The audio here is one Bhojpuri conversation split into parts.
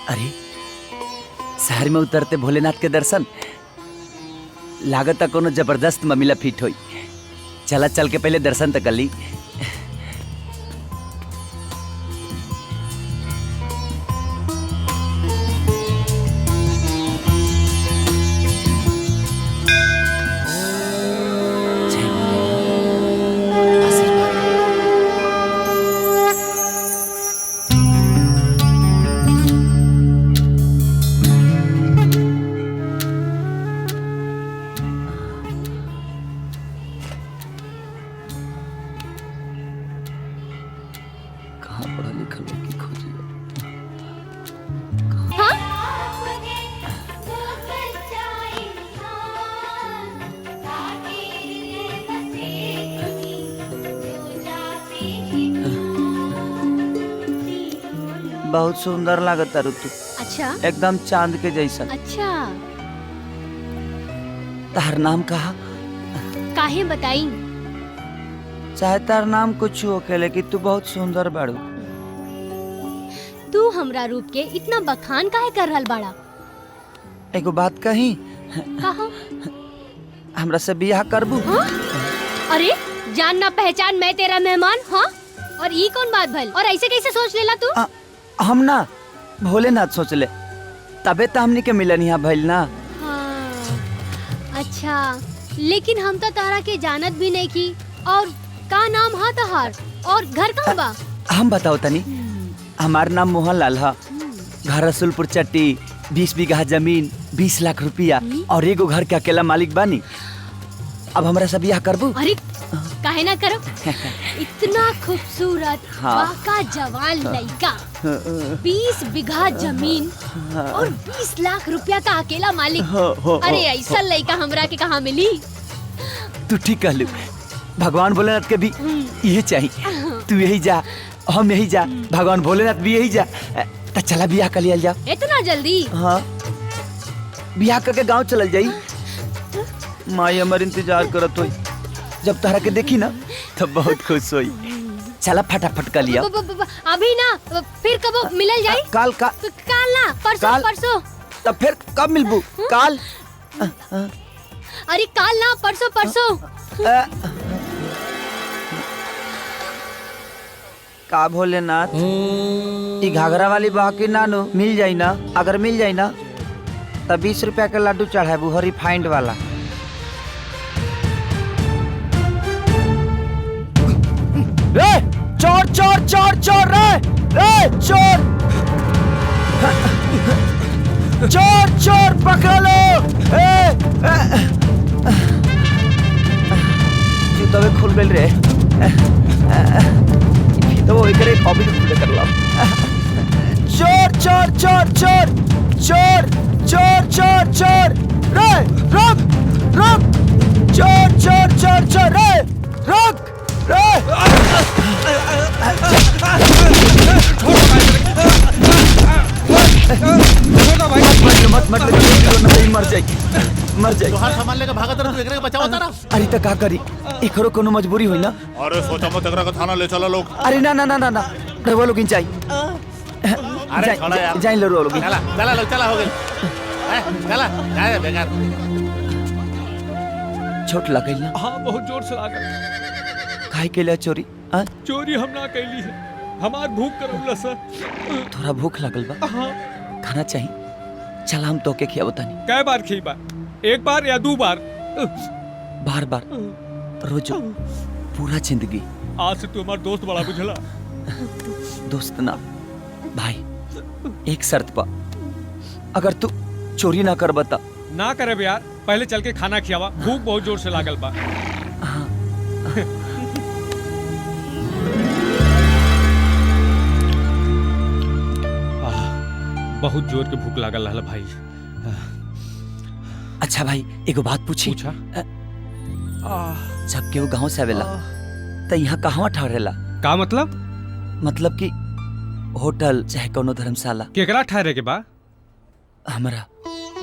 अरे शहर में उतरते भोलेनाथ के दर्शन लागत कोनो जबरदस्त ममिला फिट होई। चला चल के पहले दर्शन तक कर ली। बहुत सुंदर लागत ऋतु। अच्छा एकदम चांद के जैसा। अच्छा तार नाम कहा? काहे बताई? चाहे तार नाम कुछ हो के लेकिन तू बहुत सुंदर बाड़ू। तू हमरा रूप के इतना बखान काहे कर रहल बाड़ा? एगो बात कही, कहा? हमरा से बियाह करबू? हाँ? अरे जान ना पहचान मैं तेरा मेहमान। हाँ और ये कौन बात भल? और ऐसे कैसे सोच लेला तू? हम ना भोलेनाथ सोच ले तबे तो हमनी के मिलन यहाँ भइल ना। हाँ, अच्छा लेकिन हम तो तारा के जानत भी नहीं की। और का नाम हा तहार और घर कहाँ बा? हम बताओ तनी। हमार नाम मोहन लाल है। घर रसूलपुर चट्टी, 20 बीघा जमीन, 20 लाख रुपया और एगो घर के अकेला मालिक बानी। अब हमरा से बियाह करबू? अरे काहे ना करो। इतना खूबसूरत बाका जवान लड़का, 20 बीघा जमीन और 20 लाख रुपया का अकेला मालिक। अरे ऐसा लड़का हमरा के कहाँ मिली? तू ठीक कहलू। भगवान भोलेनाथ के भी यही चाहिए। तू यही जा, हम यही जा, भगवान भोलेनाथ भी यही जा। तो चला बियाह कर लिया जाओ। इतना जल्दी? हाँ बियाह करके गांव चल जाई। माई हमार इंतजार करत होई। जब तहरा के देखी ना तब बहुत खुश होई। चला फटाफट कर लिया। अभी ना फिर कब मिलल जाई? काल ना परसों परसों। तब फिर कब मिलबू? काल? अरे काल ना परसों परसों। का भोलेनाथ ई घाघरा वाली बाकी नानू मिल जाई ना? अगर मिल जाई ना तब 20 रुपया के लड्डू चढ़ाबू रिफाइंड वाला। रे चोर चोर चोर चोर रे चोर चोर चोर पकड़ लो। जूतवे खुल गइल रे। तो वो एकरे हॉबी खुले कर ला। चोर चोर चोर चोर चोर चोर चोर चोर रे रुक रुक। चोर चोर चोर चोर रे रुक रे। मत मत मर जाएगी मर जाएगी। तोहार सामान लेके भागत रह, तू एकरे के बचाओ तारा। अरे त का करी? एकरो कोनो मजबूरी होई ना। अरे सोचा मत एकरा के थाना ले चलो लोग। अरे ना ना ना ना ना रवा लोग चाहिए। अरे छोड़ा यार। जाइन लो लोग। चला चला लोग चला हो गए। चला जा बेकार। छोट लगल ना? हाँ बहुत जोर से लागल। काहे के लिए चोरी? चोरी हम ना कैली है, हमार भूख करौला सर। थोड़ा भूख लगल बा? हाँ। खाना चाहिए? चल हम तो के खिया बतानी। कै बार खिएबा? एक बार या 2 बार? बार बार रोज पूरा जिंदगी। आज से तू हमार दोस्त बड़ा बुझला। दोस्त ना भाई, एक शर्त पा। अगर तू चोरी ना कर बता। ना करे यार, पहले चल के खाना खियावा, भूख बहुत जोर से लागल बा। बहुत जोर के भूख लागल रहल भाई। अच्छा भाई एगो बात पूछी? पूछा। जब के वो गांव से आवेला तो यहाँ कहवा ठहरेला? का मतलब? मतलब कि होटल चाहे कोनो धर्मशाला? केकरा ठहरे के बा? हमरा।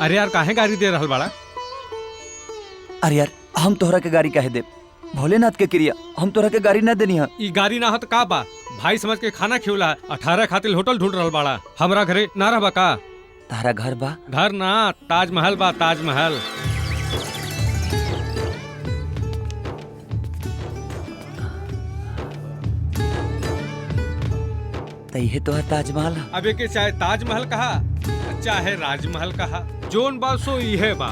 अरे यार काहे गाड़ी दे रहल बाड़ा? अरे यार हम तोहरा के गाड़ी काहे दे? भोलेनाथ के क्रिया हम तोरा के गाड़ी ना देनी है। ई गाड़ी ना हत का बा, भाई समझ के खाना खियोला। 18 खातिर होटल ढूंढ रहल बाड़ा, हमरा घरे ना रहबा का? तारा घर बा? घर ना, ताजमहल बा, ताजमहल। तइहे तो है ताजमहल। अबे के चाहे ताजमहल कहा चाहे राजमहल कहा, जोन बा सो इहे बा।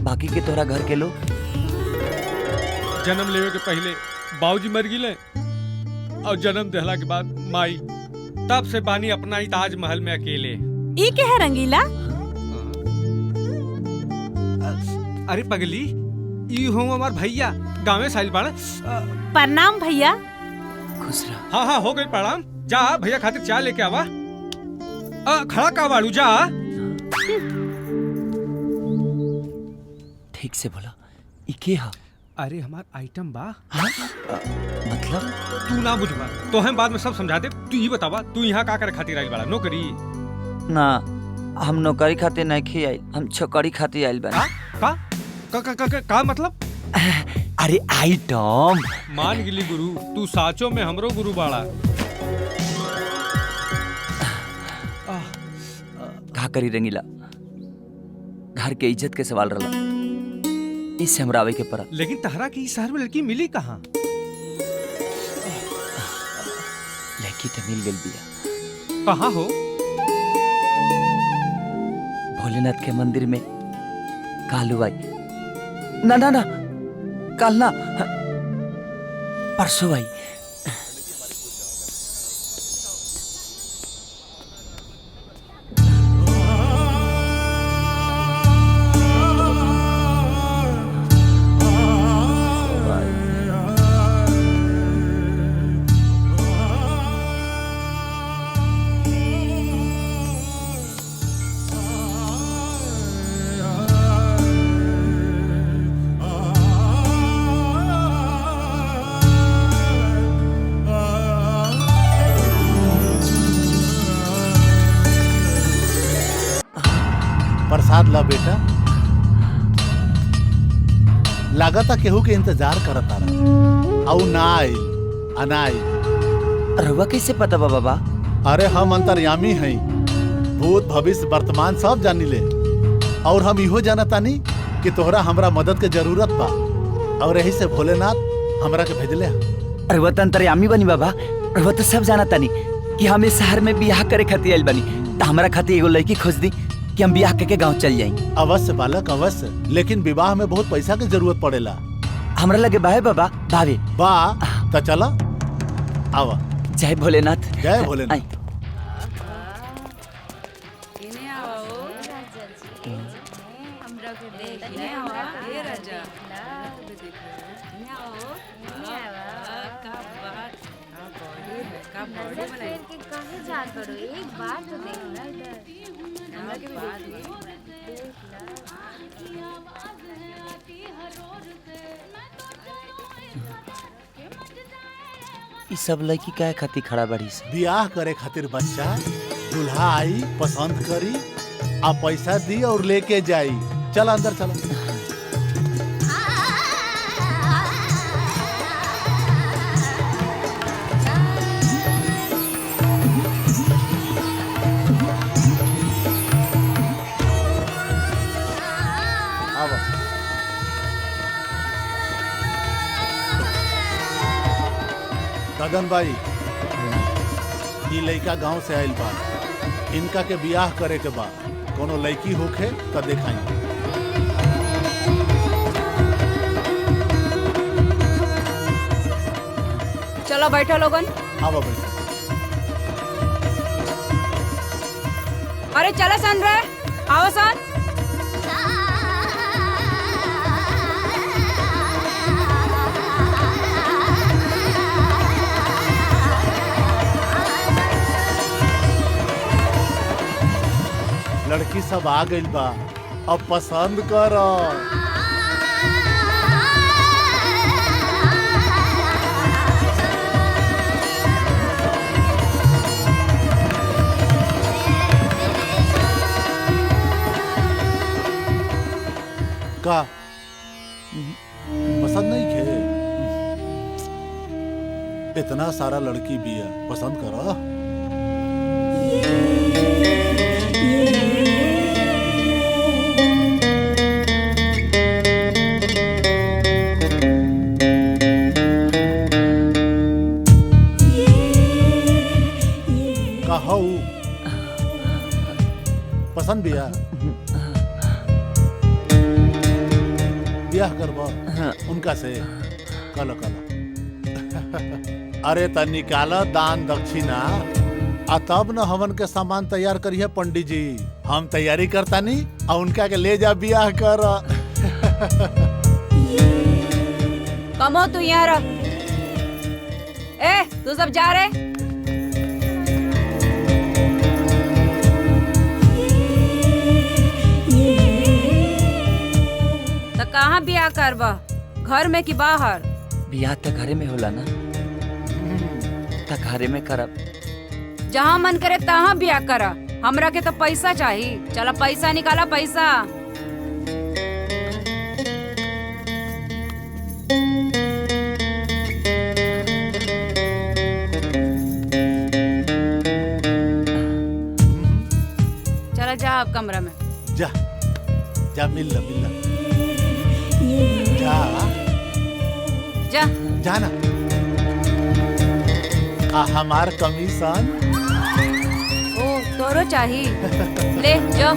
बाकी के तोरा घर के लोग? जन्म लेवे के पहले बाबूजी मर गिले और जन्म देहला के बाद माई, तब से बानी अपना ही ताजमहल में अकेले। ई के है रंगीला? अरे पगली, ई हो हमार भैया, गाँव साइल बाड़ा। प्रणाम भैया। खुश रह। हाँ हाँ हो गई प्रणाम। जा भैया खातिर चाय लेके आवा। खड़ा का बाड़ू जा। ठीक से बोला, ई के हा? अरे हमार आइटम बा। मतलब? तू ना बुझबा तो हम बाद में सब समझा दे। तू ही बतावा, तू यहाँ का करे खातिर आइल बाड़ा? नौकरी? ना, हम नौकरी खातिर नहीं खी आइल, हम छोकरी खातिर आइल बानी। का मतलब? अरे आइटम। मान गिली गुरु, तू साचो में हमरो गुरु बाड़ा। का करी रंगीला, घर के इज्जत के सवाल रहा, इससे हमरा आवे के पड़ा। लेकिन तहरा की शहर में लड़की मिली कहाँ? लड़की तो मिल गई बिया। कहाँ हो? भोलेनाथ के मंदिर में कालू आई। ना ना ना, कल ना, परसों आई। प्रसाद ला बेटा। लागता केहू के इंतजार करत तारा और ना आइल अनाइल। रउआ कैसे पता बा बाबा? अरे हम अंतर्यामी हई, भूत भविष्य वर्तमान सब जानी ले। और हम इहो जानतानी कि तोहरा हमरा मदद के जरूरत बा, और यही से भोलेनाथ हमरा के भेजले। रउआ तो अंतर्यामी बनी बाबा। रउआ तो सब जाना तानी कि हम इस शहर में बियाह करे खातिर आइल बनी, तो हमरा खातिर एगो लड़की खोज दी कि हम बियाह करके गांव चल जाएंगे। अवश्य बालक अवश्य, लेकिन विवाह में बहुत पैसा की जरूरत पड़ेला। हमरा लगे बाहे बाबा, भावे बा तो चला आवा। जय भोलेनाथ। जय भोलेनाथ। एक बार तो देखना इधर। ई सब लड़की काहे खातिर खड़ा बड़ी से? बियाह करे खातिर बच्चा दूल्हा आई पसंद करी आ पैसा दी और लेके जाई। चल अंदर चला। गगन भाई, ये लड़का गांव से आइल बा, इनका के बियाह करे के बा। कोनो लड़की होखे तो देखाई। चलो बैठो लोगन। आवा भाई। अरे चलो सन रे, आओ सन। लड़की सब आ गइल बा, अब पसंद करो। का पसंद कितना सारा लड़की भी है, पसंद करो। कहो पसंद भी है, ब्याह करबो उनका से। कलो कलो अरे त निकालो दान दक्षिणा आ तब न हवन के सामान तैयार करिए पंडित जी। हम तैयारी करता नहीं और उनका के ले जा ब्याह कर। कमो तू यहाँ रह। ए तू सब जा रहे? तो कहाँ ब्याह करबा, घर में कि बाहर? बियाह त घरे में होला ना, त घरे में करब। जहाँ मन करे तहाँ ब्याह करा। हमरा के तो पैसा चाहिए। चला पैसा निकाला, पैसा। चला जा अब कमरा में। जा जा मिल ला जा जा जाना। हमार कमीशन ओ तोरो चाहिए, ले जो।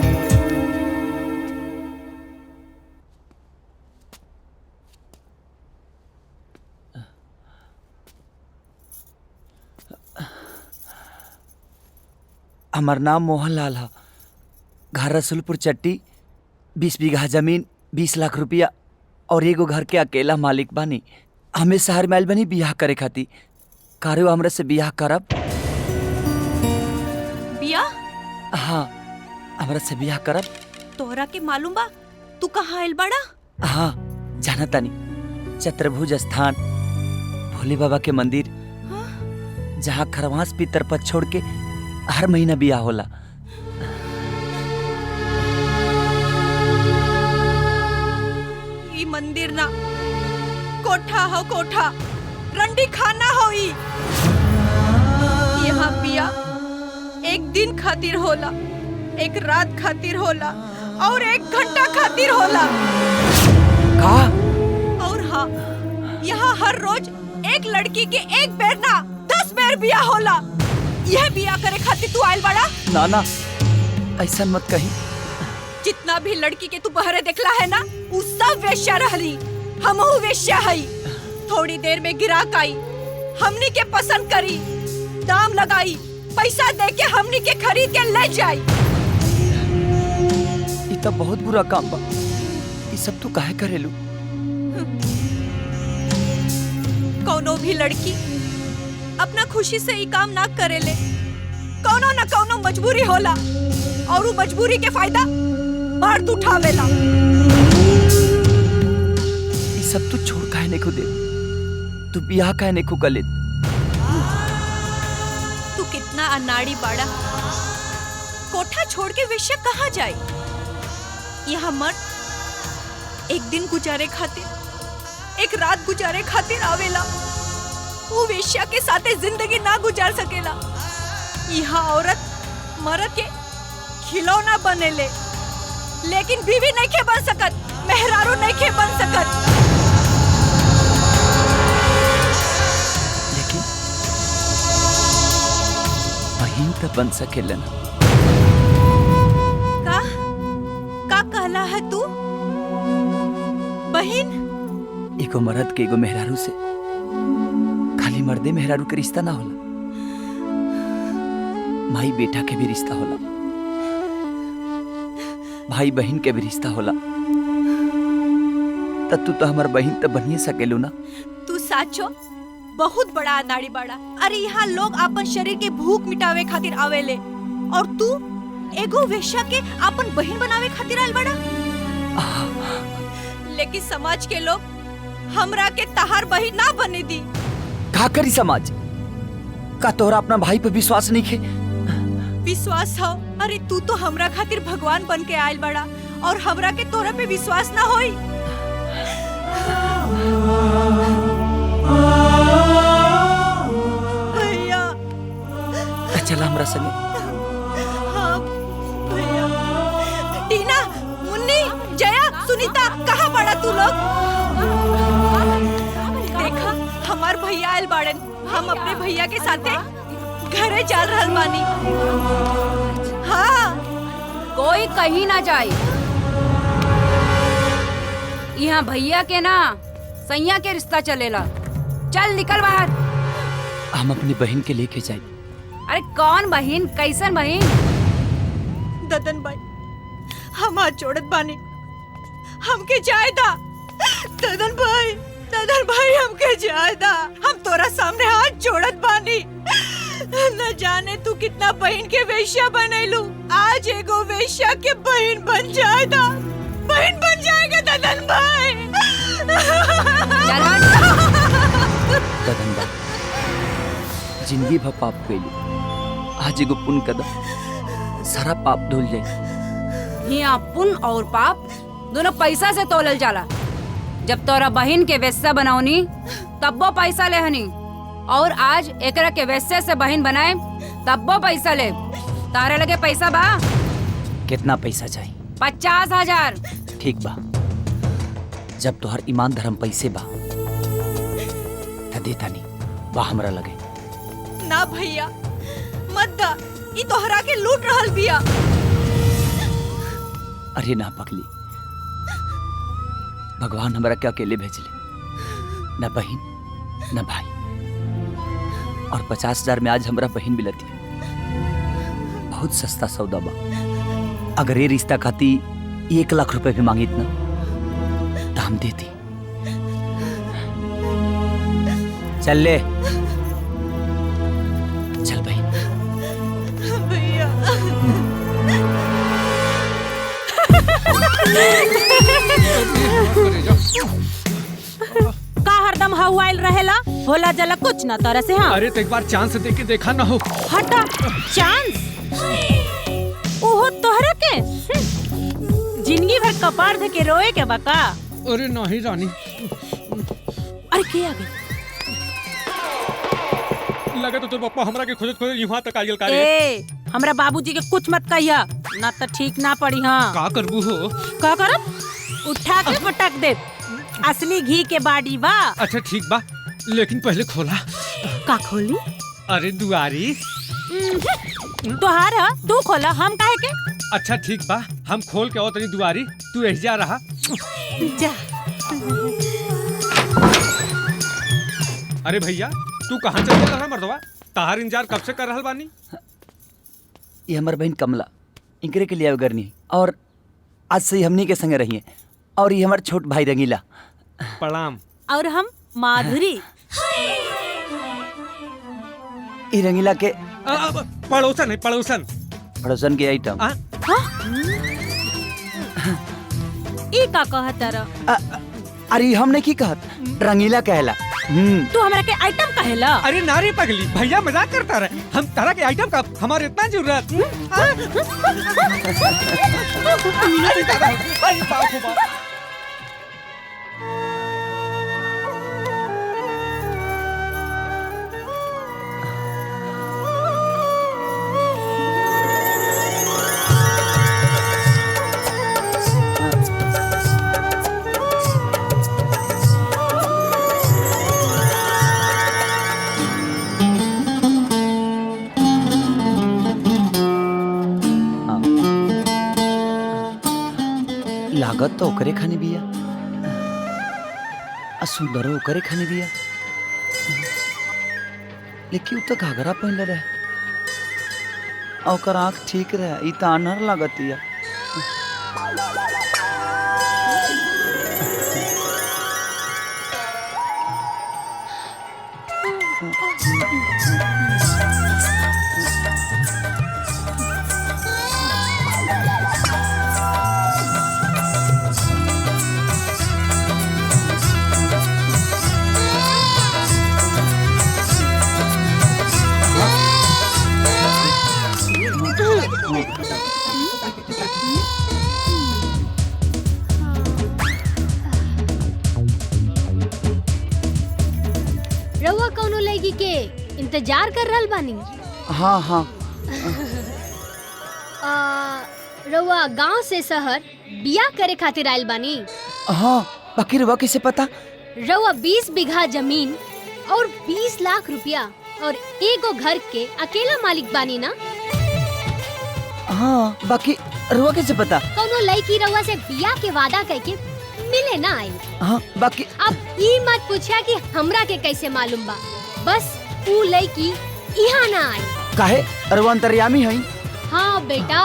हमार नाम मोहन लाल है। घर रसूलपुर चट्टी, 20 बीघा जमीन, 20 लाख रुपया और एगो घर के अकेला मालिक बानी। हमें शहर में आइल बनी बियाह करे खातिर। कारो हमरा से बियाह करब? बियाह? हाँ, हमरा से बियाह करब। तोहरा के मालूम बा तू कहाँ आइल बड़ा? हाँ जाना तानी, चतुर्भुज स्थान, भोले बाबा के मंदिर, जहाँ खरवास पितर पर छोड़ के हर महीना बियाह होला। ई मंदिर ना, कोठा हो कोठा, रंडी खाना हो ई। यहाँ बियाह एक दिन खातिर होला, एक रात खातिर होला और 1 घंटा खातिर होला। का? और हाँ, यहाँ हर रोज एक लड़की के 1 बेर ना 10 बेर बियाह होला। यह बियाह करे खातिर तू आइल बड़ा? ना ना, ऐसा मत कही। जितना भी लड़की के तू बहरे देखला है ना, उ सब वेश्या रहली। हमहू वेश्या हई। थोड़ी देर में गिराक आई, हमनी के पसंद करी, दाम लगाई, पैसा दे के हमनी के खरीद के ले जाई। ये तो बहुत बुरा काम बा। ये सब तू काहे करेलू? कौनो भी लड़की अपना खुशी से ई काम ना करेले। कौनो न कौनो मजबूरी होला और उ मजबूरी के फायदा मर्द उठावेला। ये सब तू छोड़ काहे नहीं को दे? तू बियाह काहे नहीं को गले? तू कितना अनाड़ी बाड़ा। कोठा छोड़ के वेश्या कहाँ जाए? यहाँ मर्द एक दिन गुजारे खातिर, एक रात गुजारे खातिर आवेला। वो वेश्या के साथे जिंदगी ना गुजार सकेला। यहाँ औरत मर्द के खिलौना बनेले, लेकिन बीवी नहीं के बन सकत, मेहरारू नहीं के बन सकत। लेकिन बहन तो बन सकेला ना। का कहला है तू? बहन? एगो मर्द के एगो मेहरारू से खाली मर्दे मेहरारू के रिश्ता ना होला, माई बेटा के भी रिश्ता होला, भाई बहन के भी रिश्ता होला। तब तू तो हमार बहन तो बनिए सकेलू ना। तू साचो बहुत बड़ा अनाड़ी बाड़ा। अरे यहाँ लोग अपन शरीर के भूख मिटावे खातिर आवेले और तू एगो वेश्या के अपन बहन बनावे खातिर आइल बड़ा। लेकिन समाज के लोग हमरा के तहार बहन ना बने दी। का करी समाज? का तोहरा अपना भाई पे विश्वास नहीं खे? विश्वास हो? अरे तू तो हमरा खातिर भगवान बन के आइल बड़ा और हमरा के तोरा पे विश्वास ना होई। चला हमरा संगे। हाँ भैया। टीना, मुन्नी, जया, सुनीता, कहाँ पड़ा तू लोग? देखा हमार भैया आयल बाड़न। हम अपने भैया के साथे घरे चल रहल बानी। हाँ कोई कहीं ना जाए। यहाँ भैया के ना सैया के रिश्ता चलेला। चल निकल बाहर। हम अपनी बहन के लेके जाए। अरे कौन बहन, कैसन बहन? ददन भाई, हम हाथ जोड़त बानी, हमके जाए दा। ददन भाई हमके जाए दा। हम तोरा सामने हाथ जोड़त बानी। न जाने तू कितना बहन के वेश्या बनैलू, आज एगो वेश्या के बहन बन जाए दा। बहन बन जाएगा ददन भाई। चल हट। ददन बा, जिंदगी भर पाप कैली, आज एगो पुण्य कदम सारा पाप धुल जाए। यहाँ पुण्य और पाप दोनों पैसा से तोलल जाला। जब तोरा बहन के वेश्या बनौनी तब्बो पैसा लेहनी, और आज एकरा के वेश्या से बहन बनाए तब्बो पैसा ले। तारे लगे पैसा बा? कितना पैसा चाहिए? 50,000। ठीक बा, जब तोहर ईमान धर्म पैसे बा त देता नहीं बा हमरा लगे। ना भैया मत दा, ई तोहरा के लूट रहल बिया। अरे ना पगली, भगवान हमरा के अकेले भेजले, न बहन न भाई। और 50,000 में आज हमरा बहन मिलती है। बहुत सस्ता सौदा बा। अगर ये रिश्ता खाती 1 लाख रुपए भी मांगी इतना तो हम देती। चल ले, चल बहन। भैया का हरदम हवाइल रहेला, होला जला कुछ ना तरह से। हाँ अरे तो एक बार चांस दे के देखा ना हो। हटा। चांस ओहो तोहरा के जिंदगी भर कपार धके के रोए के बका। अरे नहीं रानी, अरे के आ गई? लगा तो तोर पप्पा हमरा के खोजत खोजत यहाँ तक आइल का रे। ए हमरा बाबूजी के कुछ मत कहिया, ना तो ठीक ना पड़ी। हाँ का करबू हो? का करब? उठा के पटक दे। असली घी के बाड़ी बा। अच्छा ठीक बा, लेकिन पहले खोला। का खोली? अरे दुआरी। तोहार ह, तू खोला, हम काहे के? अच्छा ठीक बा, हम खोल के आओ तनी दुआरी, तू एहिजा रहा। जा। अरे भैया तू कहाँ चल रहा मर्दवा? ताहार इंतजार कब से कर रहल बानी। ये हमार बहन कमला, इनकरे के लिए अवगरनी, और आज से ही हमनी के संगे रहिए। और ये हमार छोट भाई रंगीला। प्रणाम। और हम माधुरी। ये रंगीला के पड़ोसन है, पड़ोसन। पड़ोसन के आइटम। ई का कहत र? अरे हमने की कहत, रंगीला कहला। तू हमरा के आइटम कहेला? अरे नारी पगली, भैया मजाक करता रहे। हम तरह के आइटम का हमारे इतना जरूरत। अरे दादा, अरे बाप रे बाप। लागत तो ओकरे खाने बिया, सुंदरो ओकरे खाने बिया, लेकिन उ तो घाघरा पहनले रहे, ओकर आँख ठीक रहे। ई तो अनहर लागतिया। रउआ कौनो लड़की के इंतजार कर रहल बानी? हाँ हाँ, रउआ गांव से शहर बिया करे खातिर आइल बानी। हाँ बाकी रुआ कैसे पता? रउआ 20 बीघा जमीन और 20 लाख रुपया और एगो घर के अकेला मालिक बानी ना? हाँ बाकी रुआ कैसे पता? कौनो लड़की रउआ से बिया के वादा करके मिले ना आई। हाँ बाकी अब ई मत पूछा कि हमरा के कैसे मालूम बा, बस ऊ लड़की यहाँ ना आई। काहे? रुआ अंतर्यामी है? हाँ बेटा,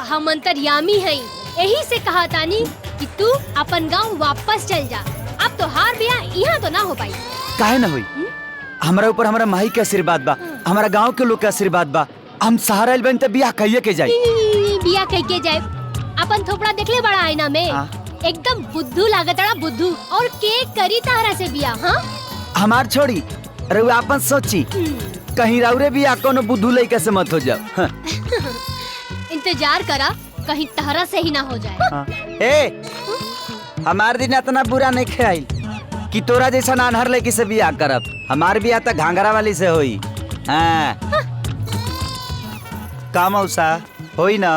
हम अंतर्यामी हैं। यही से कहा तानी कि तू अपन गांव वापस चल जा। अब तो हार बिया यहाँ तो ना हो पाई। काहे ना हुई? हमारा ऊपर हमारा माई के आशीर्वाद बा, हमारा गांव के लोग के आशीर्वाद बा। हम सहारा आइल बन त बियाह कहिए के जाई। बिया कह के जाए। अपन थोपड़ा देखले बड़ा आईना में, एकदम बुद्धू लागतड़ा बुद्धू। और के करी तारा से बिया? हाँ हमार छोड़ी रुआ अपन सोची, कहीं राउरे भी कोनो बुद्धू लइका से मत हो जाओ। हाँ। इंतजार करा, कहीं तहरा से ही ना हो जाए। हाँ। ए हमार दिन इतना बुरा नहीं खेल कि तोरा जैसा नानहर लड़की से बियाह करब। हमार बियाह तो घाघरा वाली से होई। हाँ। का मौसा होई ना?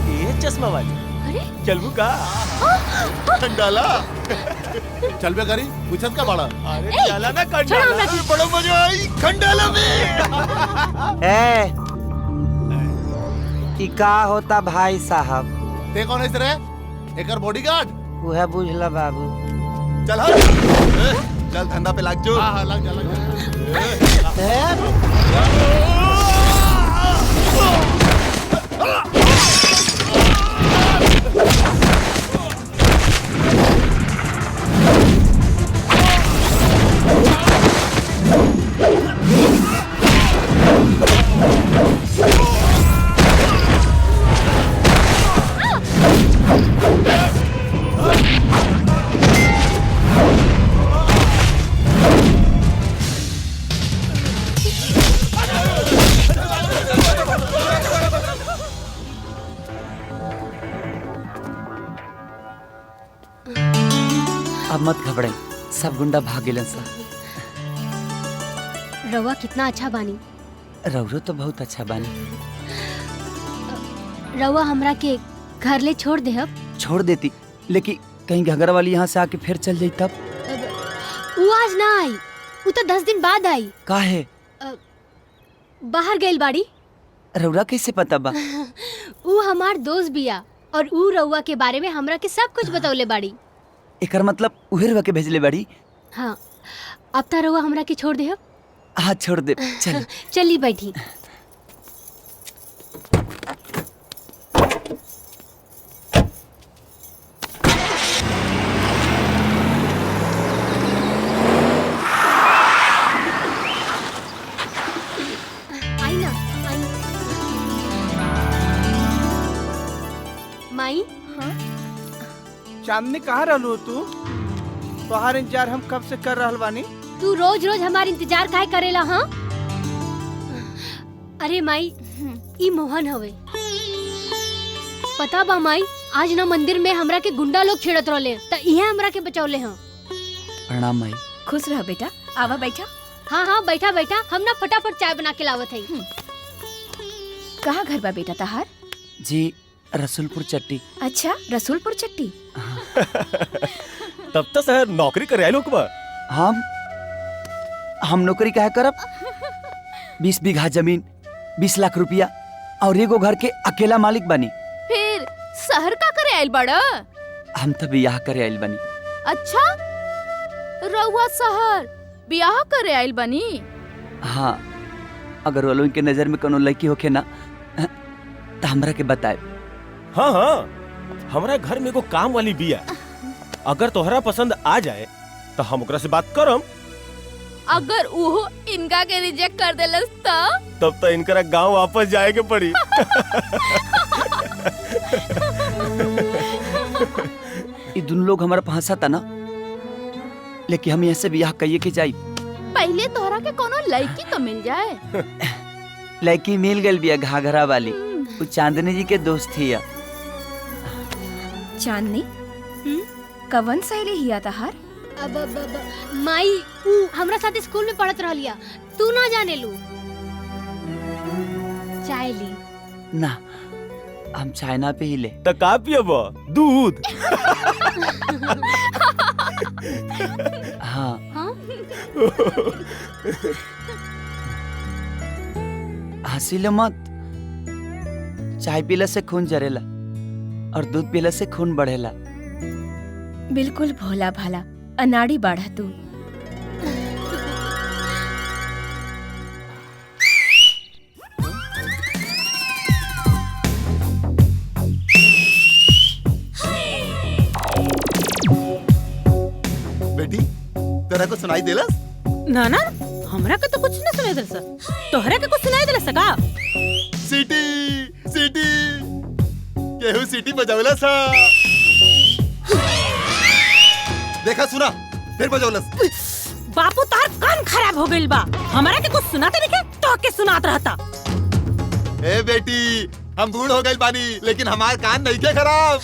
ये चश्मा वाली अरे चलबू का? खंडाला चलबे करी पूछत का बड़ा। अरे ए, चला ना छोड़ खंडाला, हमरा के। बड़ा मजा आई खंडाला में। ए ई का होता भाई साहब? ते कौन है रे? एकर बॉडीगार्ड? वह बुझला बाबू। चल हट। चल धंधा पे लाग जो। हां लग जा लग अब मत घबराई, सब गुंडा भाग गेलन सा। रउआ कितना अच्छा बानी। रउरो तो बहुत अच्छा बानी। रउआ हमरा के घर ले छोड़ दे। अब छोड़ देती, लेकिन कहीं घगरा वाली यहाँ से आके फिर चल जाई तब? वो आज ना आई, वो तो 10 दिन बाद आई। काहे? बाहर गइल बाड़ी। रउरा कैसे पता बा? वो हमार दोस्त बिया और ऊ रउआ के बारे में हमरा के सब कुछ बतौले बाड़ी। एकर मतलब उहे रउआ के भेजले बाड़ी? हाँ, अब तो रउआ हमरा के छोड़ दे। हाँ छोड़ दे, चल। चली बैठी। आई ना, आई। माई। हाँ चांदनी कहाँ रहलू तू? तोहार इंतजार हम कब से कर रहल बानी। तू रोज रोज हमार इंतजार काहे करेला? हाँ अरे माई, ई मोहन हवे। पता बा माई, आज ना मंदिर में हमरा के गुंडा लोग छेड़त रहले त इहे हमरा के बचौले हैं। प्रणाम माई। खुश रह बेटा, आवा बैठा। हाँ हाँ बैठा बैठा, हम ना फटाफट चाय बना के लावत है। कहाँ घर बा बेटा तहार? जी रसूलपुर चट्टी। अच्छा, रसूलपुर चट्टी। तब तो शहर नौकरी करे लोग बा। हम नौकरी काहे करब? 20 बीघा जमीन, 20 लाख रुपया और एगो घर के अकेला मालिक बनी। फिर शहर का करे आइल बड़ा? हम तो बियाह करे आइल बनी। अच्छा, रउआ शहर बियाह करे आइल बनी? हाँ, अगर वालों के नजर में कोनो लड़की होखे ना तो हमरा के बताए। हाँ हाँ, हमारा घर में एगो काम वाली बिया, अगर तोहरा पसंद आ जाए तो हम ओकरा से बात करम। अगर उहो इनका के रिजेक्ट कर देलस तब तो इनकरा गांव वापस जाए के पड़ी। ये दोनों लोग हमारा फंसा था ना, लेकिन हम यहाँ से बियाह कहिए के जाई। पहले तोहरा के कोनो लड़की तो मिल जाए। लड़की मिल गई बिया घाघरा वाली, वो चांदनी जी के दोस्त थी। चांदनी, कवन सहेली हिया तहार? माई ऊ हमरा साथे स्कूल में पढ़त रहलिया, तू ना जाने लू। चाय ली। ना, हम चाइना पे ही ले। तो का पियब? दूध। हाँ। हंसी ले मत। चाय पीला से खून जरेला और दूध पीला से खून बढ़ेला। बिल्कुल भोला भाला अनाड़ी बाढ़ा तू। बेटी तेरा को सुनाई देलस? ना ना, हमरा के तो कुछ न सुनाई देलस। तोहरा के कुछ सुनाई देलस का? सीटी सीटी केहू सीटी बजावलस हा। देखा सुना फिर बजावलस। बापू तार कान खराब हो गइल बा। हमरा के कुछ सुनाते नहीं के तो के सुनात रहता। ए बेटी हम बूढ़ हो गए बानी लेकिन हमार कान नहीं के खराब।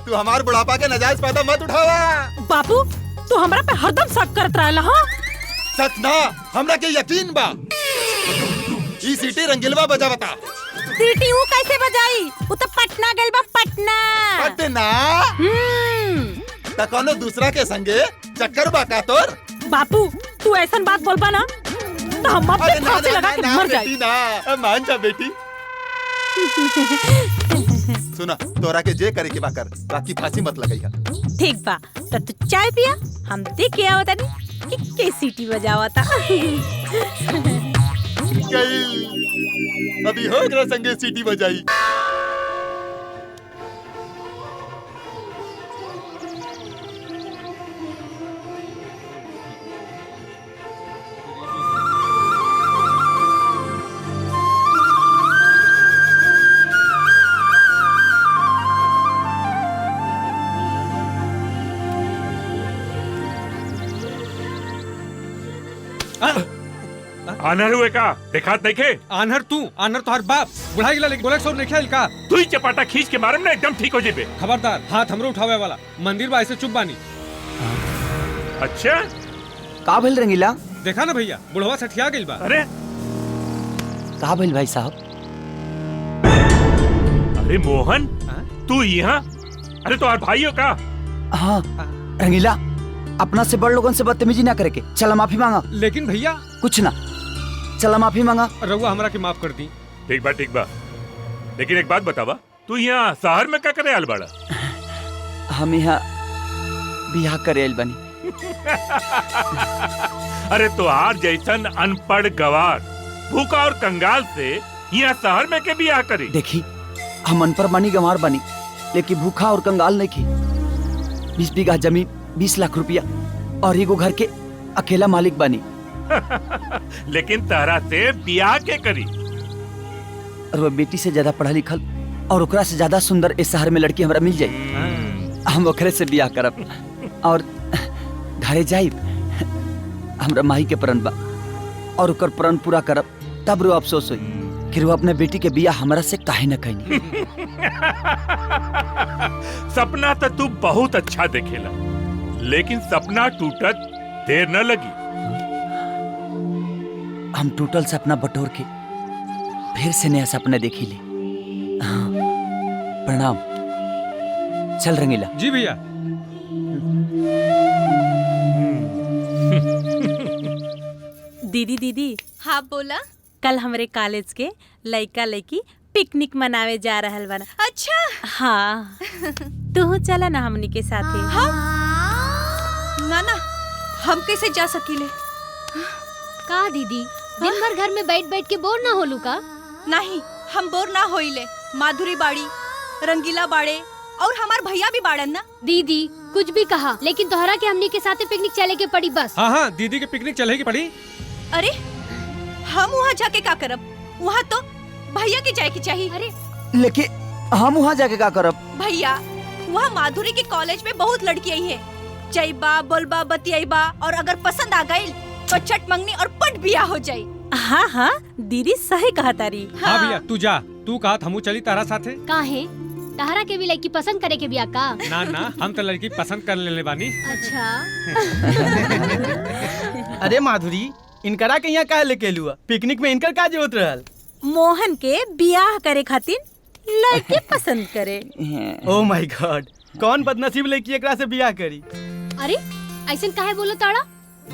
तू हमार बुढ़ापा के नजायज फायदा मत उठावा। बापू तू हमरा पे हरदम शक करत रहला। हां सच ना, हमरा के यकीन बा। ई सीटी रंगीलवा बजावता। सीटी ऊ कैसे बजाई? ऊ तो पटना गइल बा, पटना। पटना? त कोनो दूसरा के संगे चक्कर बा का तोर? बापू तू ऐसन बात बोलबा ना तो हम अब अरे ना फांसी ना लगा ना के ना मर बेटी जाए। ना, मान जा बेटी। सुना तोरा के जे करे के बा कर, बाकी फांसी मत लगाइहा। ठीक बा, तो तू चाय पिया, हम देख के आवत नहीं कि के सीटी बजावता। गई अभी हो गया संगे सीटी बजाई। आनर हुए का देखात नहीं खे? आनहर तू, आनहर तो हर बाप बुढ़ा गिला लेकिन बोले सो नहीं खेल का। तू ही चपाटा खींच के मारम ना एकदम ठीक हो जेबे। खबरदार, हाथ हमरो उठावे वाला। मंदिर बा ऐसे चुप बानी। अच्छा का भइल रंगीला? देखा ना भैया, बुढ़वा सठिया गइल बा। अरे का भइल भाई साहब? अरे मोहन तू यहाँ? अरे तो भाई हो का? हाँ रंगीला, अपना से बड़ लोगन से बदतमीजी ना करे के। चला माफी मांगा। लेकिन भैया कुछ ना, चला माफी मांगा। रउआ हमरा के माफ कर दी। ठीक बा। लेकिन एक बात बतावा, तू यहाँ शहर में क्या करे आल बाड़ा? हम यहाँ बियाह करे आइल बनी। अरे तो आज जैसन अनपढ़ गवार भूखा और कंगाल से यहाँ शहर में के बियाह करी? देखी हम अनपढ़ बनी, गंवार बनी, लेकिन भूखा और कंगाल नहीं की। 20 बीघा जमीन, 20 लाख रुपया और एगो घर के अकेला मालिक बनी। लेकिन तारा से बियाह के करी? और वो बेटी से ज्यादा पढ़ा लिखल और ओकरा से ज्यादा सुंदर इस शहर में लड़की हमरा मिल जाई, हम ओकरे से बियाह करब और घरे जाइब। हमरा माही के प्रण बा और ओकर प्रण पूरा करब, तब रो अफसोस होई कि वो अपने बेटी के बियाह हमरा से काहे न कइनी। सपना तो तू बहुत अच्छा देखेला, लेकिन सपना टूटत देर न लगी। हम टूटल सपना बटोर के फिर से नया सपना देखी ले। हाँ, प्रणाम। चल रंगीला। जी भैया। दीदी हाँ बोला। कल हमरे कॉलेज के लइका लइकी पिकनिक मनावे जा रहल बना। अच्छा हाँ तू चला ना हमनी के साथे। ना हम कैसे जा सकीले? का दीदी, दिन भर घर में बैठ बैठ के बोर ना होलू का? नहीं, हम बोर ना होइले। माधुरी बाड़ी, रंगीला बाड़े और हमार भैया भी बाड़न ना। दीदी कुछ भी कहा, लेकिन तोहरा के हमनी के साथे पिकनिक चले के पड़ी बस। हाँ दीदी के पिकनिक चलेगी पड़ी। अरे हम वहाँ जाके का करब? वहाँ तो भैया के जाए के चाहिए। अरे लेकिन हम वहाँ जाके का करब? भैया वहाँ माधुरी के कॉलेज में बहुत लड़की आई है। जइबा, बोलबा, बतियाईबा और अगर पसंद आ गई तो चट मंगनी और पट बियाह हो जाई। हाँ दीदी सही कहा तारी। हाँ भैया तू जा, तू कहा हमू चली तारा साथे। काहे? तहरा के भी लड़की पसंद करे के बिया का? ना ना, हम तो लड़की पसंद कर लेले बानी। अच्छा। अरे माधुरी, इनकरा के यहाँ काहे लेके लुआ? पिकनिक में इनकर का जरूरत रहल? मोहन के बियाह करे खातिर लड़के पसंद करे। ओह माय गॉड, कौन बदनसीब लड़की एकरा से बियाह करी? अरे ऐसन काहे बोलो ताड़ा?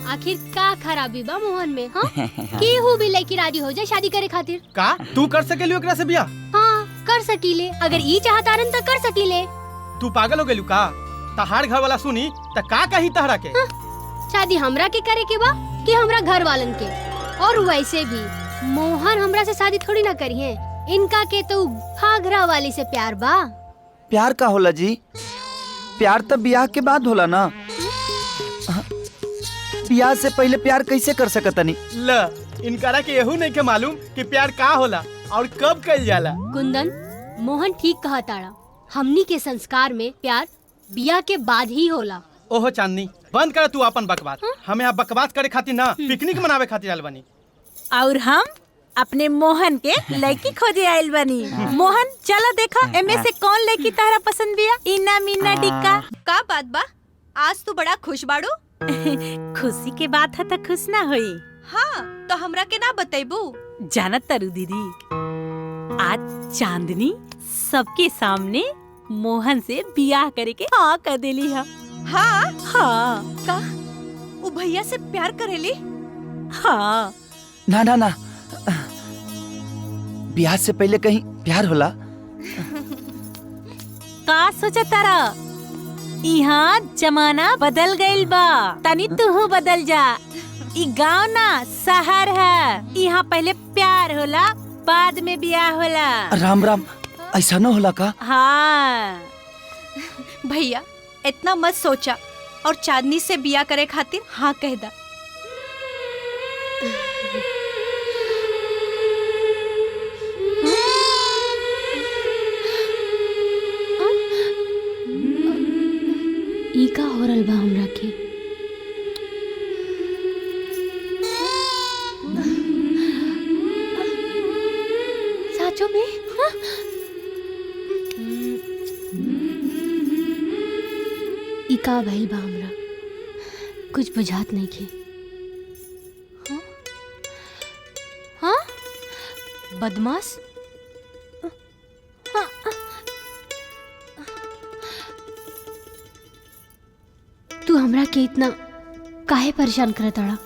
आखिर का खराबी बा मोहन में? हाँ, केहू भी लड़की राजी हो जाए शादी करे खातिर। का तू कर सकेलू एकरा से बियाह? हाँ कर सकीले, अगर ई चाहतारन त कर सकीले। तू पागल हो गेलू का? तहार घर वाला सुनी त का कही तहरा के? शादी हमरा के करे के बा कि हमरा घर वालन के? और वैसे भी मोहन हमरा से शादी थोड़ी ना करी है। इनका के तो घाघरा वाली से प्यार बा। प्यार का होला जी? प्यार तो ब्याह के बाद होला ना। ब्याह से पहले प्यार कैसे कर सकतनी? ल इनकरा के यहू नहीं के मालूम कि प्यार का होला और कब कइल जाला। कुंदन, मोहन ठीक कहा ताड़ा। हमनी के संस्कार में प्यार बियाह के बाद ही होला। ओहो चांदनी, बंद कर तू अपन बकवास। हमें यहाँ बकवास करे खातिर ना, पिकनिक मनावे खातिर आयल बनी। और हम अपने मोहन के लड़की खोजे आयल बनी। मोहन चलो देखा एमे से कौन लड़की तारा पसंद बिया। इना मीना डिक्का। का बात बा? आज तू बड़ा खुश बाड़ू। खुशी के बात है तो खुश ना होई? हाँ, तो हमरा के ना बतेबू? जानत तारू दीदी, आज चांदनी सबके सामने मोहन से बियाह करे के हाँ कर देली है। हाँ हाँ। का वो भैया से प्यार करेली? हाँ। ना ना ना, ब्याह से पहले कहीं प्यार होला? का सोचा तारा? यहाँ जमाना बदल गइल बा, तनी तू बदल जा। ई गाँव ना शहर है। यहाँ पहले प्यार होला, बाद में ब्याह होला। राम राम, ऐसा न होला का? हाँ। भैया इतना मत सोचा और चांदनी से बिया करे खातिर हाँ कह दा। ई का हो रहल बा हमरा के? साचो में? हाँ? ई का भइल बा हमरा? कुछ बुझात नहीं के। हाँ? हाँ? बदमाश? हाँ? तू हमरा के इतना काहे परेशान करत ताड़ा?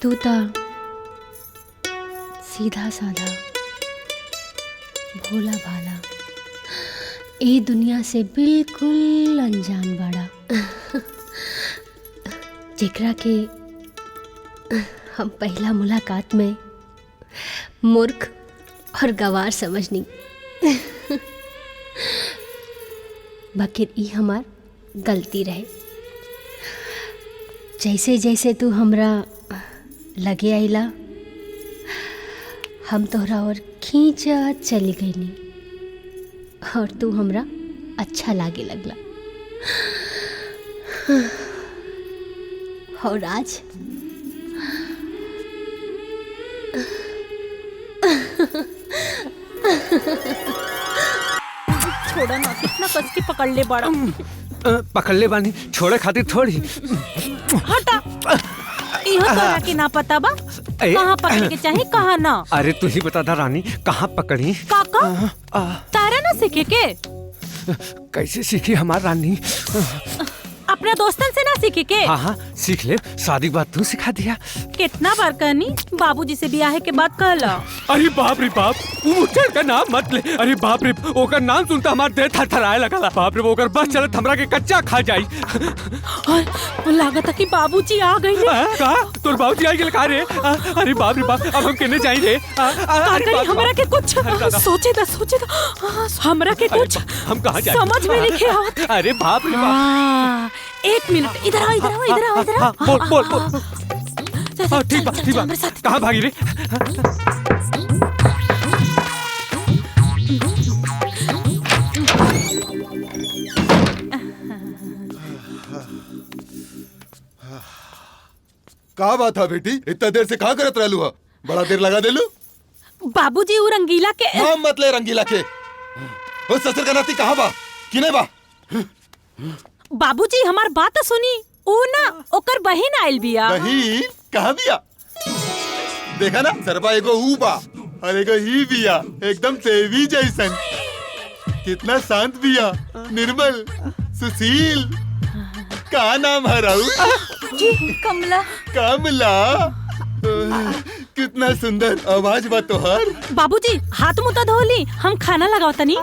तू ता सीधा साधा भोला भाला ए दुनिया से बिल्कुल अनजान बाड़ा, जेकरा के हम पहला मुलाकात में मूर्ख और गवार समझनी। बकिर ई हमार गलती रहे। जैसे जैसे तू हमरा लगे आइला, हम तोहरा और खींचत चली गईनी और तू हमरा अच्छा लागे लगला। और आज छोड़ा ना, कितना कस के पकड़ ले बड़ा। पकड़ ले बानी, छोड़े खातिर थोड़ी। हटा, इहो तोरा के ना पता बा कहाँ पकड़ के चाहे कहाँ ना। अरे तू ही बता दा रानी, कहाँ पकड़ी? काका तारा ना सीखे के? कैसे सीखी हमार रानी? अपने दोस्तन से ना सीखे के? हाँ हाँ सीख ले, शादी बात तू सिखा दिया। कितना बार कहनी बाबूजी से ब्याह के बाद कहला। अरे बाप रे बाप, मुझे का नाम मत ले। अरे बाप रे, ओकर नाम सुनता हमार देह थरथराए लगला। बाप रे, ओकर बस चलत हमरा के कच्चा खा जाई। लागत है कि बाबूजी आ गई। का तोर बाबूजी आ गेल का रे? अरे बाप रे बाप, अब हम केने जाई रे? हमरा के कुछ सोचे दा हमरा के कुछ हम कहाँ जाए समझ में नहीं आवत। अरे बाप रे बाप, एक मिनट, इधर आओ। बोल। ठीक बा, कहाँ भागी रे? का बात है बेटी, इतना देर से कहा करत रहलू है? बड़ा देर लगा देलू। बाबूजी वो रंगीला के नाम मत ले रंगीला के। ओ ससुर का नाती कहाँ बा कि नहीं बा? बाबूजी हमार बात सुनी, ऊ ना ओकर बहिन आइल बिया। बहिन कहाँ बिया? देखा ना सरबा, एगो ऊ बा और एगो ही बिया, एकदम देवी जैसन। कितना शांत बिया, निर्मल, सुशील। का नाम है राहुल? कमला। कमला, कितना सुंदर आवाज बा तोहर। बाबूजी हाथ मुंह तो धोली, हम खाना लगाओ तनी।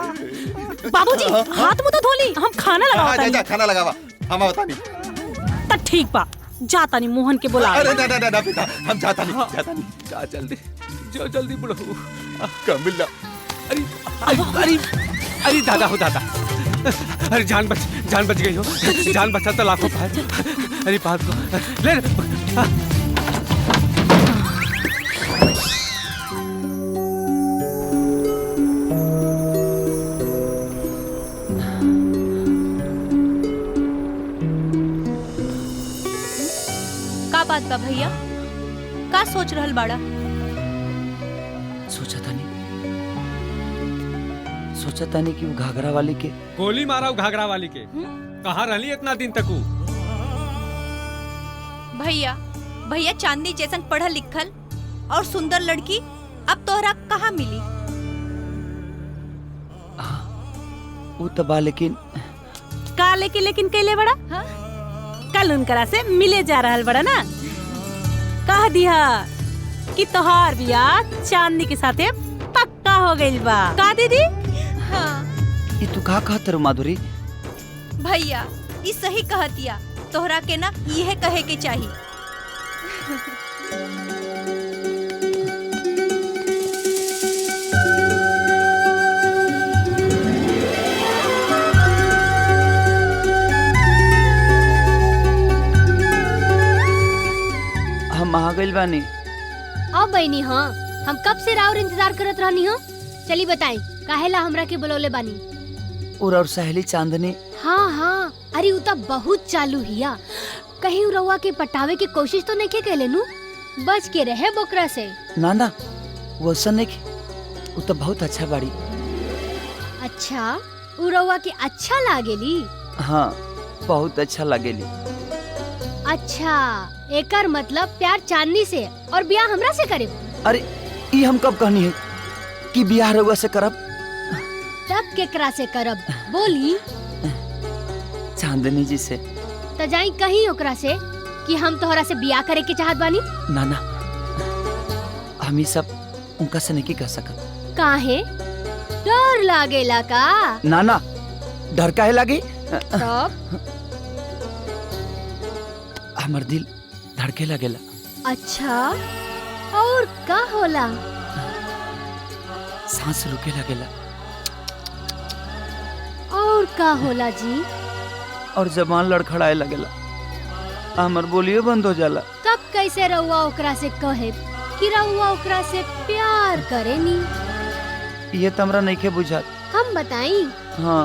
बाबूजी हाथ मुंह तो धोली, हम खाना लगाओ तनी। जा खाना लगावा, हम आवतानी। त ठीक बा, जाता नहीं मोहन के बुला। अरे ना बेटा, हम जाता नहीं। जा जल्दी, जो जल्दी बुढ़ो। कमला। अरे दादा हो दादा, अरे जान बच गई हो। जान बचा तो लाखों पार। अरे बात को ले। का बात बा भैया, का सोच रहल बाड़ा? सोचा था नहीं कि वो घाघरा वाली के गोली मारा घाघरा वाली के। कहाँ रहली इतना दिन तक? भैया चांदनी जैसन पढ़ल लिखल और सुंदर लड़की अब तोहरा कहाँ मिली? वो तो बा, लेकिन का लेकिन कैले बड़ा? कल उनकरा से मिले जा रहल बड़ा ना, कह दिया कि तोहार बियाह चांदनी के साथे पक्का हो गइल बा। का दीदी? हाँ ये तू का कहत रे माधुरी? भैया ई सही कहतिया, तोहरा के ना यह कहे के चाहिए। हम आ गइल बानी। अब बहनी हाँ, हम कब से राउर इंतजार करत रहनी हो। चली बताई काहेला हमरा के बुलौले बानी? और सहेली चांदनी। हाँ, अरे उ त बहुत चालू हिया, कहीं रउआ के पटावे की कोशिश तो नहीं के कैले नु? बच के रहे बोकरा से। ना वो सन नहीं, वो तो बहुत अच्छा बाड़ी। अच्छा, उ रउआ के अच्छा लागेली? हाँ, बहुत अच्छा लागेली। अच्छा, एकर मतलब प्यार चांदनी से और ब्याह हमरा से करे? अरे ये हम कब कहनी है कि ब्याह रउआ से करब? तब केकरा से करब बोली? चांदनी जी से। त जाई कहीं ओकरा से कि हम तोहरा से ब्याह करे के चाहत बानी? ना हम ये सब उनका से नहीं कह सकत। काहे? डर लागेला का? ना डर काहे लागी? तब हमर दिल धड़के लगेला। अच्छा, और का होला? सांस रुके लगेला। और का होला जी? और जबान लड़खड़ाए लगेला, हमर बोलियो बंद हो जाला। तब कैसे रउआ ओकरा से कहे कि रउआ ओकरा से प्यार करेनी? ये तमरा नहीं के बुझात। हम बताई? हाँ।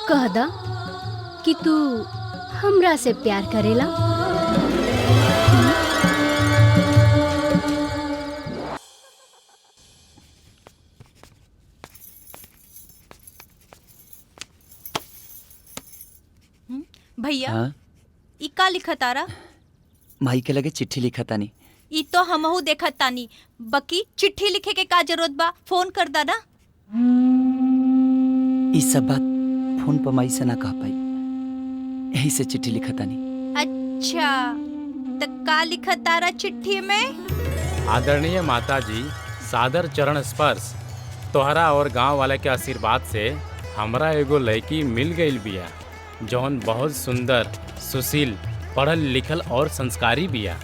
कह दा कि तू हमरा से प्यार करेला? भैया हाँ ई का लिखत तारा? माई के लगे चिट्ठी लिखा तानी। ई तो हमहू देखत तानी, बकी चिट्ठी लिखे के का जरूरत बा? फोन कर दा ना। ई सब बात फोन पर माई से ना कह पाई, यही से चिट्ठी लिखा तानी। अच्छा तो का लिखत तारा चिट्ठी में? आदरणीय माता जी, सादर चरण स्पर्श तोहरा और गांव वाले के आशीर्वाद से हमरा एगो लड़की मिल गई बिया, जौन बहुत सुंदर, सुशील, पढ़ल लिखल और संस्कारी बिया,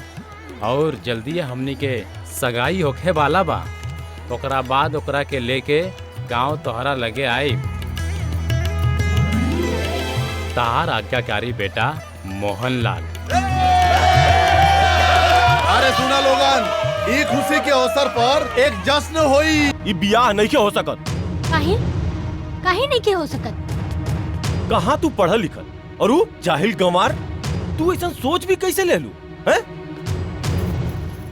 और जल्दी हमनी के सगाई होखे वाला बा। ओकरा बाद ओकरा के लेके गांव तोहरा लगे आई। तार आज्ञाकारी बेटा मोहनलाल। अरे सुना लोगन, ई खुशी के अवसर पर एक जश्न होई। ई बियाह नहीं के हो सकत। काहे काहे नहीं के हो सकत? कहाँ तू पढ़ल लिखल और ऊ जाहिल गंवार, तू ऐसा सोच भी कैसे ले लू? हैं?